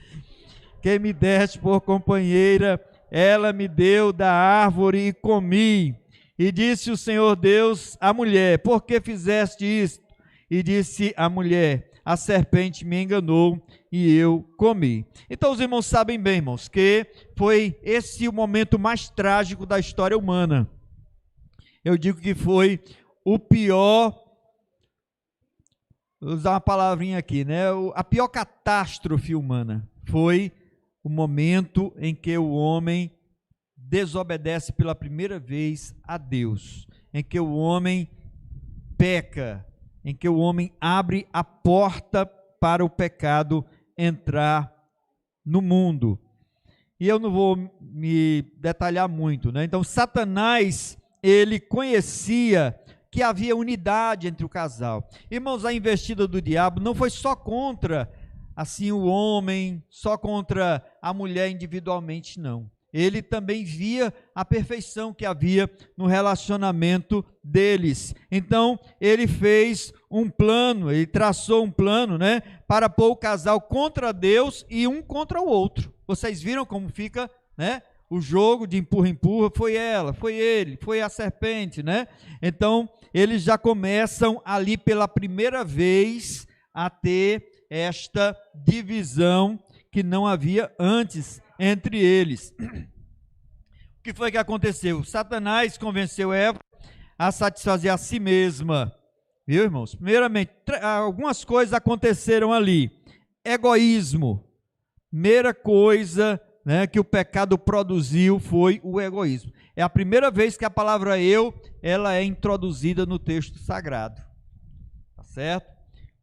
que me deste por companheira, ela me deu da árvore e comi. E disse o Senhor Deus à mulher: por que fizeste isto? E disse a mulher: a serpente me enganou e eu comi. Então os irmãos sabem bem, irmãos, que foi esse o momento mais trágico da história humana. Eu digo que foi o pior, vou usar uma palavrinha aqui, né? A pior catástrofe humana foi o momento em que o homem desobedece pela primeira vez a Deus, em que o homem peca, em que o homem abre a porta para o pecado entrar no mundo. E eu não vou me detalhar muito, né? Então Satanás, ele conhecia que havia unidade entre o casal. Irmãos, a investida do diabo não foi só contra assim o homem, só contra a mulher individualmente, não. Ele também via a perfeição que havia no relacionamento deles. Então, ele fez um plano, ele traçou um plano, né, para pôr o casal contra Deus e um contra o outro. Vocês viram como fica, né? O jogo de empurra-empurra, foi ela, foi ele, foi a serpente, né? Então, eles já começam ali pela primeira vez a ter esta divisão que não havia antes entre eles. O que foi que aconteceu? Satanás convenceu Eva a satisfazer a si mesma, viu, irmãos? Primeiramente, algumas coisas aconteceram ali. Egoísmo, primeira coisa, né, que o pecado produziu foi o egoísmo. É a primeira vez que a palavra eu, ela é introduzida no texto sagrado, tá certo?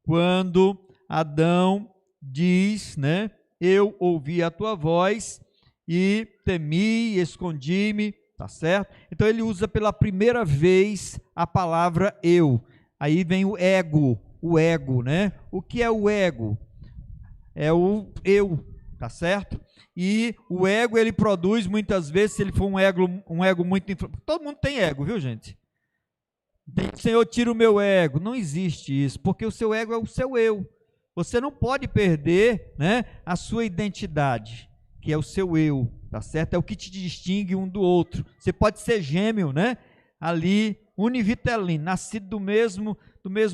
Quando Adão diz, né, eu ouvi a tua voz e temi, escondi-me, tá certo? Então ele usa pela primeira vez a palavra eu. Aí vem o ego, né? O que é o ego? É o eu, tá certo? E o ego, ele produz muitas vezes, se ele for um ego muito... Todo mundo tem ego, viu, gente? Senhor, tira o meu ego. Não existe isso, porque o seu ego é o seu eu. Você não pode perder, né, a sua identidade, que é o seu eu, tá certo? É o que te distingue um do outro. Você pode ser gêmeo, né? Ali, univitelino, nascido do mesmo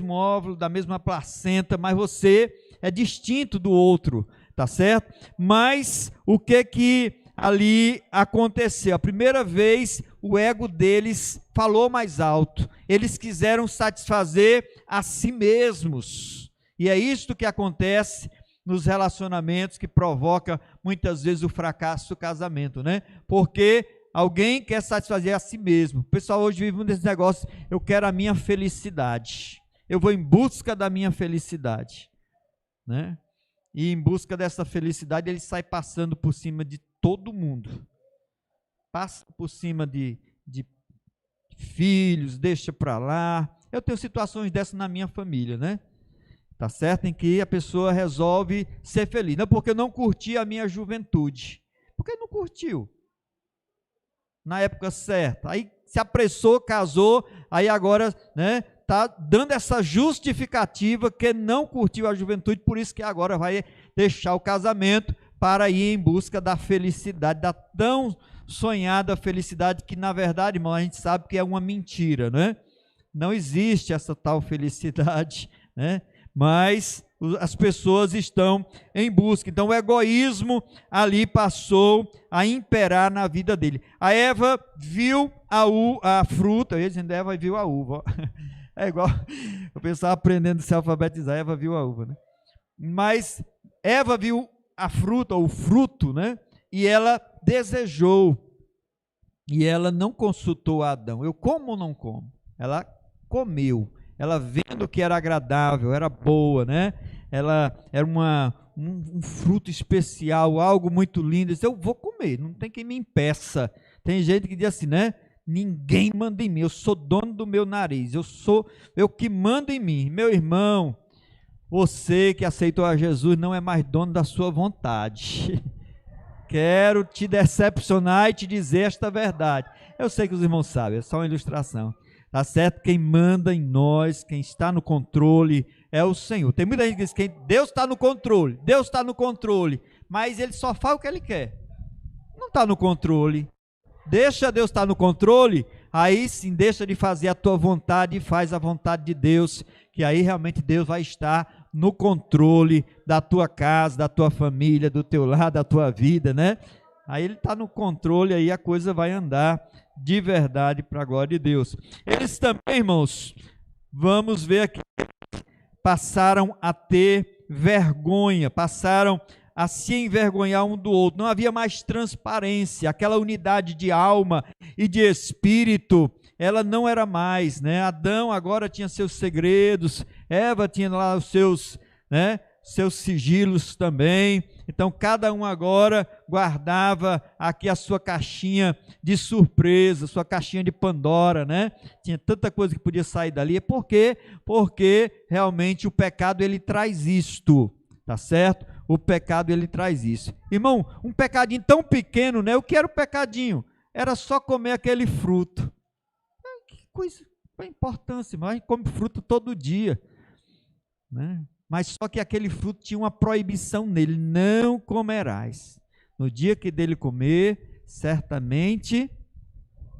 óvulo, da mesma placenta, mas você é distinto do outro, tá certo? Mas o que ali aconteceu? A primeira vez o ego deles falou mais alto. Eles quiseram satisfazer a si mesmos. E é isto que acontece nos relacionamentos, que provoca muitas vezes o fracasso do casamento, né? Porque alguém quer satisfazer a si mesmo. O pessoal hoje vive um desses negócios: eu quero a minha felicidade, eu vou em busca da minha felicidade, né? E em busca dessa felicidade ele sai passando por cima de todo mundo, passa por cima de filhos, deixa para lá. Eu tenho situações dessas na minha família, né? Tá certo? Em que a pessoa resolve ser feliz. Não porque eu não curti a minha juventude. Porque não curtiu na época certa. Aí se apressou, casou, aí agora, né, tá dando essa justificativa que não curtiu a juventude, por isso que agora vai deixar o casamento para ir em busca da felicidade, da tão sonhada felicidade, que na verdade, irmão, a gente sabe que é uma mentira, né? Não existe essa tal felicidade, né? mas as pessoas estão em busca. Então o egoísmo ali passou a imperar na vida dele. A Eva viu a fruta, eu ia dizendo, Eva viu a uva. É igual, eu pensava aprendendo a se alfabetizar, Eva viu a uva, né? Mas Eva viu a fruta, ou o fruto, né? E ela desejou. E ela não consultou Adão. Eu como ou não como? Ela comeu. Ela vendo que era agradável, era boa, né? Ela era um fruto especial, algo muito lindo. Eu vou comer, não tem quem me impeça. Tem gente que diz assim, né? Ninguém manda em mim, eu sou dono do meu nariz, eu que mando em mim. Meu irmão, você que aceitou a Jesus não é mais dono da sua vontade. Quero te decepcionar e te dizer esta verdade. Eu sei que os irmãos sabem, é só uma ilustração. Tá certo? Quem manda em nós, quem está no controle é o Senhor. Tem muita gente que diz que Deus está no controle, Deus está no controle, mas Ele só faz o que Ele quer. Não está no controle. Deixa Deus estar no controle, aí sim deixa de fazer a tua vontade e faz a vontade de Deus, que aí realmente Deus vai estar no controle da tua casa, da tua família, do teu lar, da tua vida, né? Aí Ele está no controle, aí a coisa vai andar de verdade para a glória de Deus. Eles também, irmãos, vamos ver aqui, passaram a ter vergonha, passaram a se envergonhar um do outro, não havia mais transparência, aquela unidade de alma e de espírito, ela não era mais, né? Adão agora tinha seus segredos, Eva tinha lá os seus, né, seus sigilos também, então cada um agora guardava aqui a sua caixinha de surpresa, sua caixinha de Pandora, né? Tinha tanta coisa que podia sair dali, por quê? Porque realmente o pecado ele traz isto, tá certo? O pecado ele traz isso. Irmão, um pecadinho tão pequeno, né? O que era o pecadinho? Era só comer aquele fruto. Que coisa, qual a importância, irmão? A gente come fruto todo dia, né? Mas só que aquele fruto tinha uma proibição nele, não comerás. No dia que dele comer, certamente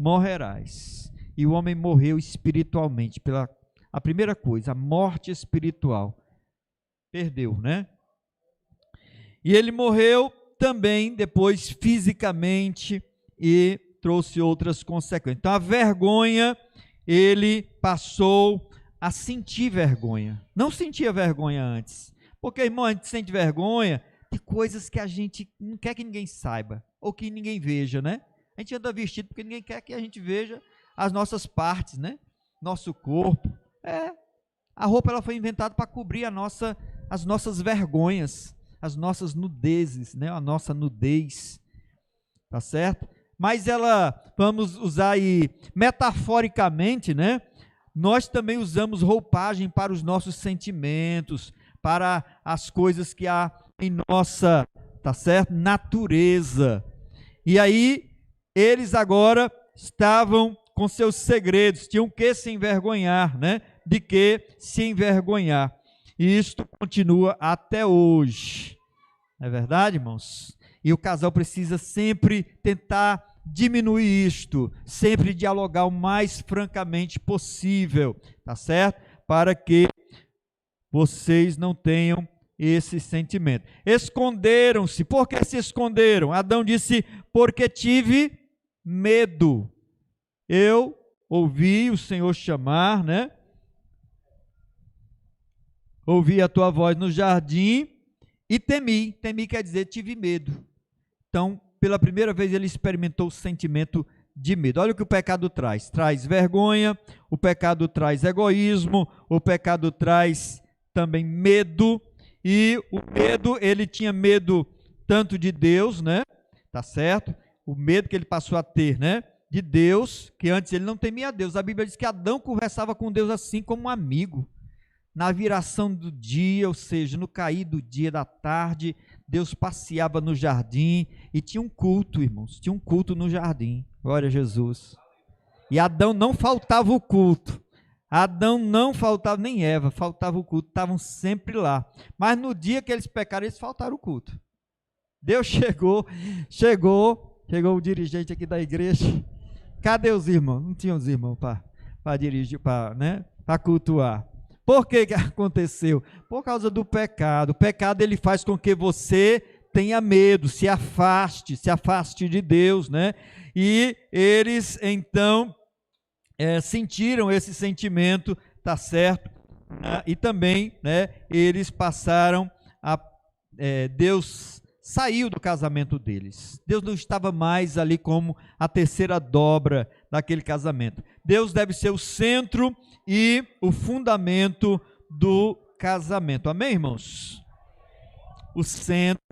morrerás. E o homem morreu espiritualmente, a primeira coisa, a morte espiritual. Perdeu, né? E ele morreu também depois fisicamente e trouxe outras consequências. Então a vergonha, ele passou a sentir vergonha. Não sentia vergonha antes. Porque, irmão, a gente sente vergonha de coisas que a gente não quer que ninguém saiba, ou que ninguém veja, né? A gente anda vestido porque ninguém quer que a gente veja as nossas partes, né? Nosso corpo. A roupa ela foi inventada para cobrir as nossas vergonhas, as nossas nudezes, né? A nossa nudez, tá certo? Mas vamos usar aí metaforicamente, né? Nós também usamos roupagem para os nossos sentimentos, para as coisas que há em nossa, tá certo? Natureza. E aí, eles agora estavam com seus segredos, tinham que se envergonhar, né? De que se envergonhar. E isto continua até hoje. Não é verdade, irmãos? E o casal precisa sempre tentar diminuir isto, sempre dialogar o mais francamente possível, tá certo? Para que vocês não tenham esse sentimento. Esconderam-se. Por que se esconderam? Adão disse, porque tive medo. Eu ouvi o Senhor chamar, né? Ouvi a tua voz no jardim e temi. Temi quer dizer tive medo. Então, pela primeira vez ele experimentou o sentimento de medo. Olha o que o pecado traz. Traz vergonha, o pecado traz egoísmo, o pecado traz também medo. E o medo, ele tinha medo tanto de Deus, né? Tá certo? O medo que ele passou a ter, né? De Deus, que antes ele não temia a Deus. A Bíblia diz que Adão conversava com Deus assim como um amigo. Na viração do dia, ou seja, no cair do dia, da tarde, Deus passeava no jardim e tinha um culto, irmãos, tinha um culto no jardim, glória a Jesus. E Adão não faltava o culto, Adão não faltava, nem Eva, faltava o culto, estavam sempre lá. Mas no dia que eles pecaram, eles faltaram o culto. Deus chegou o dirigente aqui da igreja, cadê os irmãos? Não tinha os irmãos para dirigir, para cultuar. Por que que aconteceu? Por causa do pecado. O pecado ele faz com que você tenha medo, se afaste de Deus, né? E eles então sentiram esse sentimento, tá certo? E também, né, eles passaram Deus saiu do casamento deles. Deus não estava mais ali como a terceira dobra daquele casamento. Deus deve ser o centro e o fundamento do casamento. Amém, irmãos? O centro,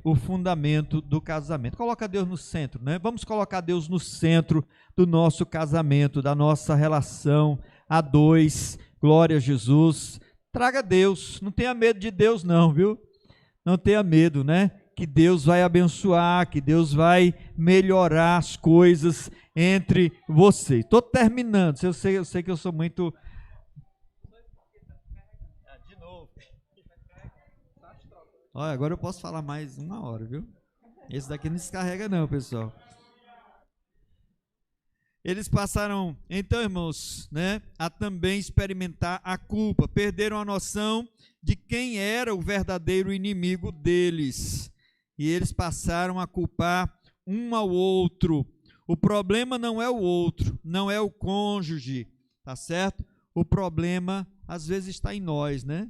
o fundamento do casamento. Coloca Deus no centro, né? Vamos colocar Deus no centro do nosso casamento, da nossa relação a dois. Glória a Jesus. Traga Deus. Não tenha medo de Deus não, viu? Não tenha medo, né? Que Deus vai abençoar, que Deus vai melhorar as coisas entre vocês. Estou terminando. Eu sei que eu sou muito... De novo. Olha, agora eu posso falar mais 1 hora, viu? Esse daqui não descarrega não, pessoal. Eles passaram, então, irmãos, né, a também experimentar a culpa. Perderam a noção de quem era o verdadeiro inimigo deles. E eles passaram a culpar um ao outro. O problema não é o outro, não é o cônjuge, tá certo? O problema, às vezes, está em nós, né?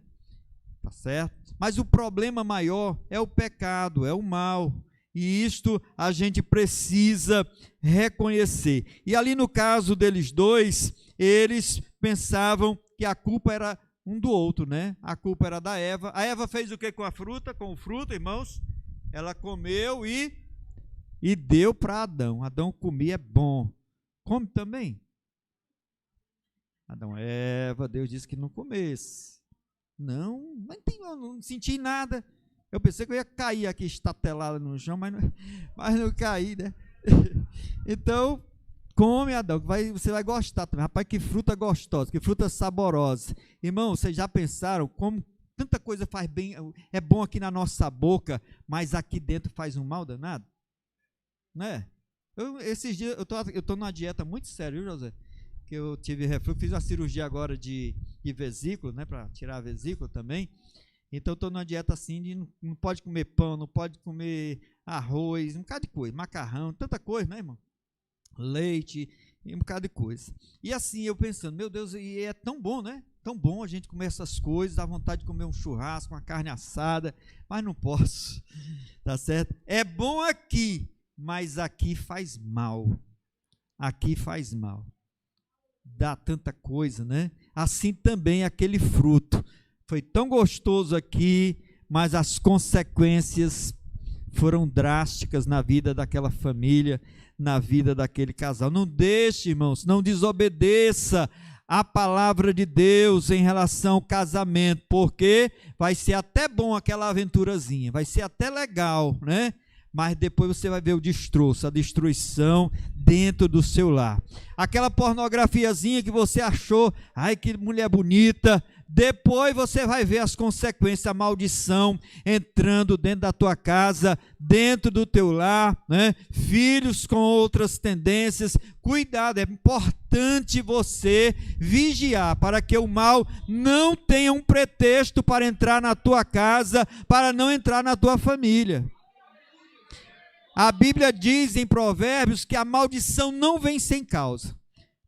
Tá certo? Mas o problema maior é o pecado, é o mal. E isto a gente precisa reconhecer. E ali no caso deles dois, eles pensavam que a culpa era um do outro, né? A culpa era da Eva. A Eva fez o que com a fruta? Com o fruto, irmãos? Ela comeu e deu para Adão. Adão comia, é bom. Come também. Adão, Eva, Deus disse que não comesse. Não, não senti nada. Eu pensei que eu ia cair aqui estatelado no chão, mas não caí, né? Então, come, Adão, você vai gostar também. Rapaz, que fruta gostosa, que fruta saborosa. Irmão, vocês já pensaram como tanta coisa faz bem, é bom aqui na nossa boca, mas aqui dentro faz um mal danado? Né? Esses dias, eu estou numa dieta muito séria, viu, José? Que eu tive refluxo, fiz uma cirurgia agora de vesícula, né, para tirar a vesícula também. Então, estou numa dieta assim, de não pode comer pão, não pode comer arroz, um bocado de coisa, macarrão, tanta coisa, né, irmão? Leite, um bocado de coisa. E assim, eu pensando, meu Deus, e é tão bom, né? Tão bom a gente comer essas coisas, dá vontade de comer um churrasco, uma carne assada, mas não posso, tá certo? É bom aqui, mas aqui faz mal. Aqui faz mal. Dá tanta coisa, né? Assim também aquele fruto. Foi tão gostoso aqui, mas as consequências foram drásticas na vida daquela família, na vida daquele casal. Não deixe, irmãos, não desobedeça a palavra de Deus em relação ao casamento, porque vai ser até bom aquela aventurazinha, vai ser até legal, né? Mas depois você vai ver o destroço, a destruição dentro do seu lar. Aquela pornografiazinha que você achou, ai que mulher bonita, depois você vai ver as consequências, a maldição entrando dentro da tua casa, dentro do teu lar, né? Filhos com outras tendências. Cuidado, é importante você vigiar para que o mal não tenha um pretexto para entrar na tua casa, para não entrar na tua família. A Bíblia diz em Provérbios que a maldição não vem sem causa.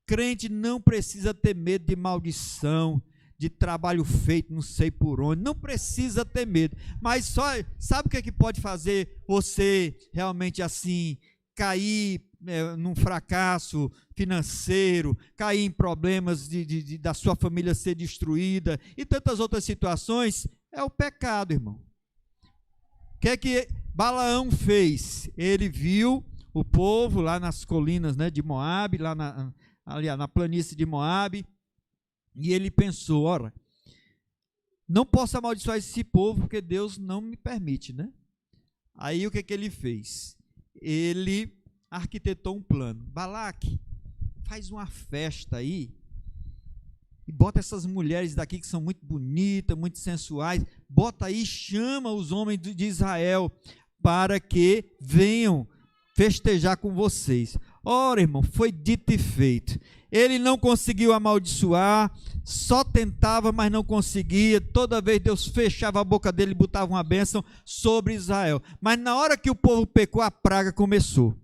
Crente não precisa ter medo de maldição, de trabalho feito não sei por onde, não precisa ter medo, mas só, sabe o que é que pode fazer você realmente assim, cair num fracasso financeiro, cair em problemas da sua família ser destruída, e tantas outras situações? É o pecado, irmão. O que é que Balaão fez? Ele viu o povo lá nas colinas, né, de Moabe, ali na planície de Moabe, e ele pensou, ora, não posso amaldiçoar esse povo porque Deus não me permite, né? Aí o que ele fez? Ele arquitetou um plano. Balaque, faz uma festa aí e bota essas mulheres daqui que são muito bonitas, muito sensuais, bota aí, chama os homens de Israel para que venham festejar com vocês. Ora, irmão, foi dito e feito. Ele não conseguiu amaldiçoar, só tentava, mas não conseguia. Toda vez Deus fechava a boca dele e botava uma bênção sobre Israel. Mas na hora que o povo pecou, a praga começou.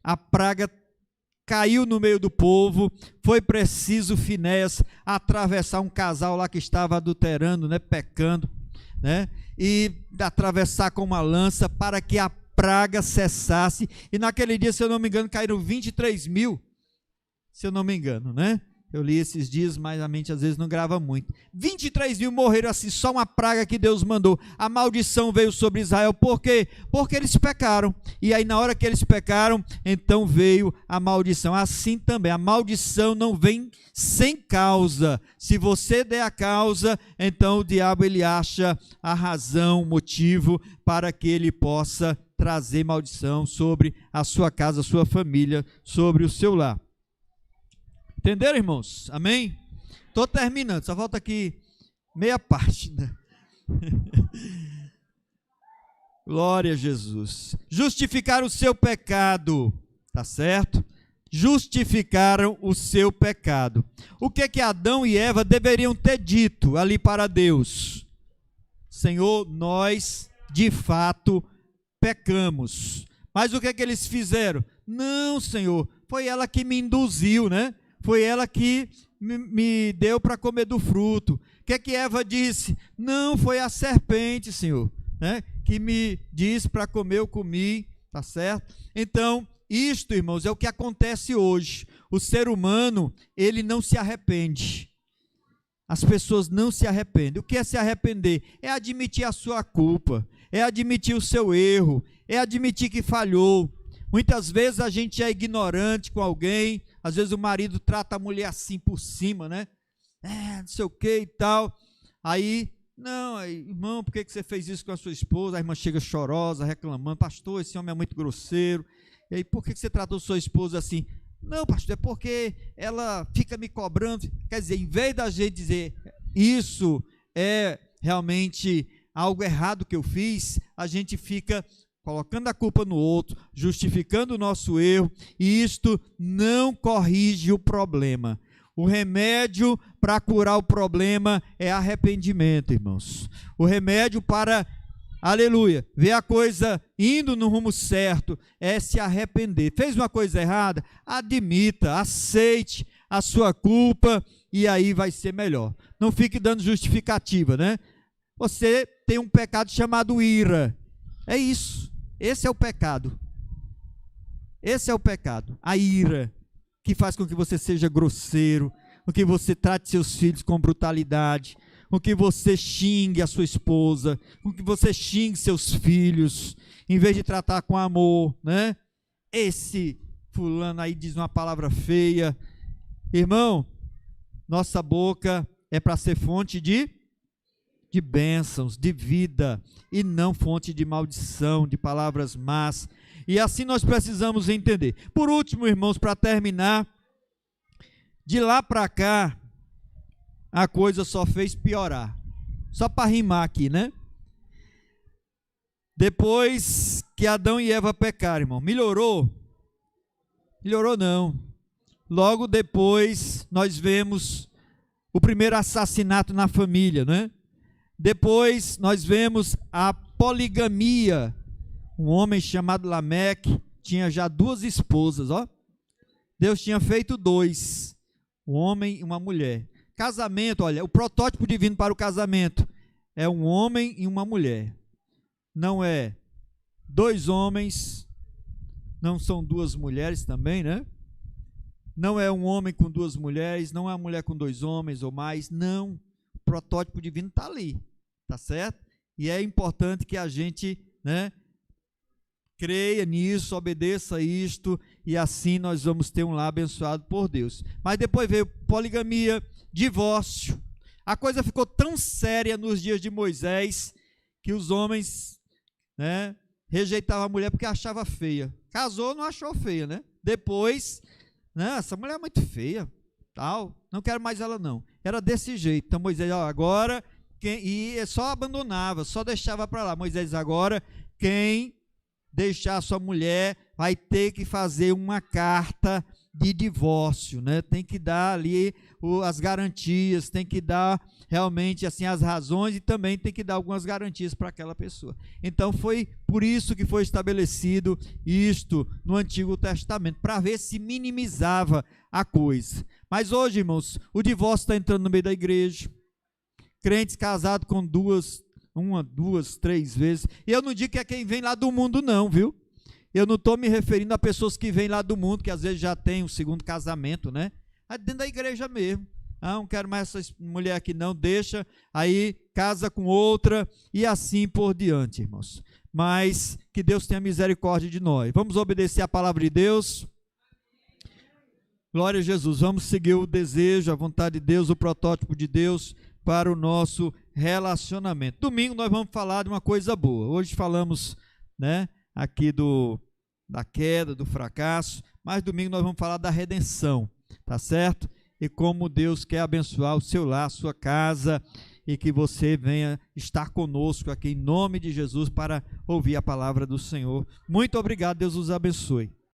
A praga caiu no meio do povo. Foi preciso Finéias atravessar um casal lá que estava adulterando, né, pecando, né, e atravessar com uma lança para que a praga cessasse. E naquele dia, se eu não me engano, caíram 23 mil. Se eu não me engano, né? Eu li esses dias, mas a mente às vezes não grava muito. 23 mil morreram assim, só uma praga que Deus mandou. A maldição veio sobre Israel, por quê? Porque eles pecaram. E aí na hora que eles pecaram, então veio a maldição. Assim também, a maldição não vem sem causa. Se você der a causa, então o diabo ele acha a razão, o motivo para que ele possa trazer maldição sobre a sua casa, a sua família, sobre o seu lar. Entenderam, irmãos? Amém? Estou terminando, só falta aqui meia parte, né? Glória a Jesus. Justificaram o seu pecado, tá certo? Justificaram o seu pecado. O que Adão e Eva deveriam ter dito ali para Deus? Senhor, nós de fato pecamos. Mas o que eles fizeram? Não, Senhor, foi ela que me induziu, né? Foi ela que me deu para comer do fruto. O que Eva disse? Não, foi a serpente, Senhor, né, que me disse para comer, eu comi, tá certo? Então, isto, irmãos, é o que acontece hoje. O ser humano, ele não se arrepende. As pessoas não se arrependem. O que é se arrepender? É admitir a sua culpa, é admitir o seu erro, é admitir que falhou. Muitas vezes a gente é ignorante com alguém. Às vezes o marido trata a mulher assim por cima, né? Não sei o que e tal. Aí, não, irmão, por que você fez isso com a sua esposa? A irmã chega chorosa, reclamando. Pastor, esse homem é muito grosseiro. E aí, por que você tratou sua esposa assim? Não, pastor, é porque ela fica me cobrando. Quer dizer, em vez da gente dizer, isso é realmente algo errado que eu fiz, a gente fica colocando a culpa no outro, justificando o nosso erro, e isto não corrige o problema. O remédio para curar o problema é arrependimento, irmãos. O remédio para, aleluia, ver a coisa indo no rumo certo é se arrepender. Fez uma coisa errada? Admita, aceite a sua culpa e aí vai ser melhor. Não fique dando justificativa, né? Você tem um pecado chamado ira. É isso. Esse é o pecado. Esse é o pecado. A ira, que faz com que você seja grosseiro, com que você trate seus filhos com brutalidade, com que você xingue a sua esposa, com que você xingue seus filhos, em vez de tratar com amor, né? Esse fulano aí diz uma palavra feia. Irmão, nossa boca é para ser fonte de bênçãos, de vida, e não fonte de maldição, de palavras más. E assim nós precisamos entender. Por último, irmãos, para terminar, de lá para cá, a coisa só fez piorar. Só para rimar aqui, né? Depois que Adão e Eva pecaram, irmão, melhorou? Melhorou não. Logo depois, nós vemos o primeiro assassinato na família, né? Depois nós vemos a poligamia. Um homem chamado Lameque tinha já 2 esposas, ó. Deus tinha feito 2, um homem e uma mulher. Casamento, olha, o protótipo divino para o casamento é um homem e uma mulher. Não é 2 homens, não são 2 mulheres também, né? Não é um homem com 2 mulheres, não é uma mulher com 2 homens ou mais, não. O protótipo divino está ali. Tá certo? E é importante que a gente, né, creia nisso, obedeça a isto, e assim nós vamos ter um lar abençoado por Deus. Mas depois veio poligamia, divórcio. A coisa ficou tão séria nos dias de Moisés, que os homens, né, rejeitavam a mulher porque achava feia. Casou, não achou feia, né? Depois, né, essa mulher é muito feia, tal, não quero mais ela não. Era desse jeito. Então Moisés, ó, agora... E só abandonava, só deixava para lá. Moisés, agora, quem deixar sua mulher, vai ter que fazer uma carta de divórcio, né? Tem que dar ali as garantias, tem que dar realmente assim as razões e também tem que dar algumas garantias para aquela pessoa. Então foi por isso que foi estabelecido isto no Antigo Testamento, para ver se minimizava a coisa. Mas hoje, irmãos, o divórcio está entrando no meio da igreja, crentes casados com uma, duas, três vezes. E eu não digo que é quem vem lá do mundo não, viu? Eu não estou me referindo a pessoas que vêm lá do mundo, que às vezes já tem um segundo casamento, né? É dentro da igreja mesmo. Ah, não quero mais essa mulher aqui não, deixa, aí casa com outra e assim por diante, irmãos. Mas que Deus tenha misericórdia de nós. Vamos obedecer a palavra de Deus? Glória a Jesus. Vamos seguir o desejo, a vontade de Deus, o protótipo de Deus para o nosso relacionamento. Domingo nós vamos falar de uma coisa boa. Hoje falamos, né, aqui da queda, do fracasso, mas domingo nós vamos falar da redenção, tá certo? E como Deus quer abençoar o seu lar, a sua casa, e que você venha estar conosco aqui em nome de Jesus para ouvir a palavra do Senhor. Muito obrigado, Deus os abençoe.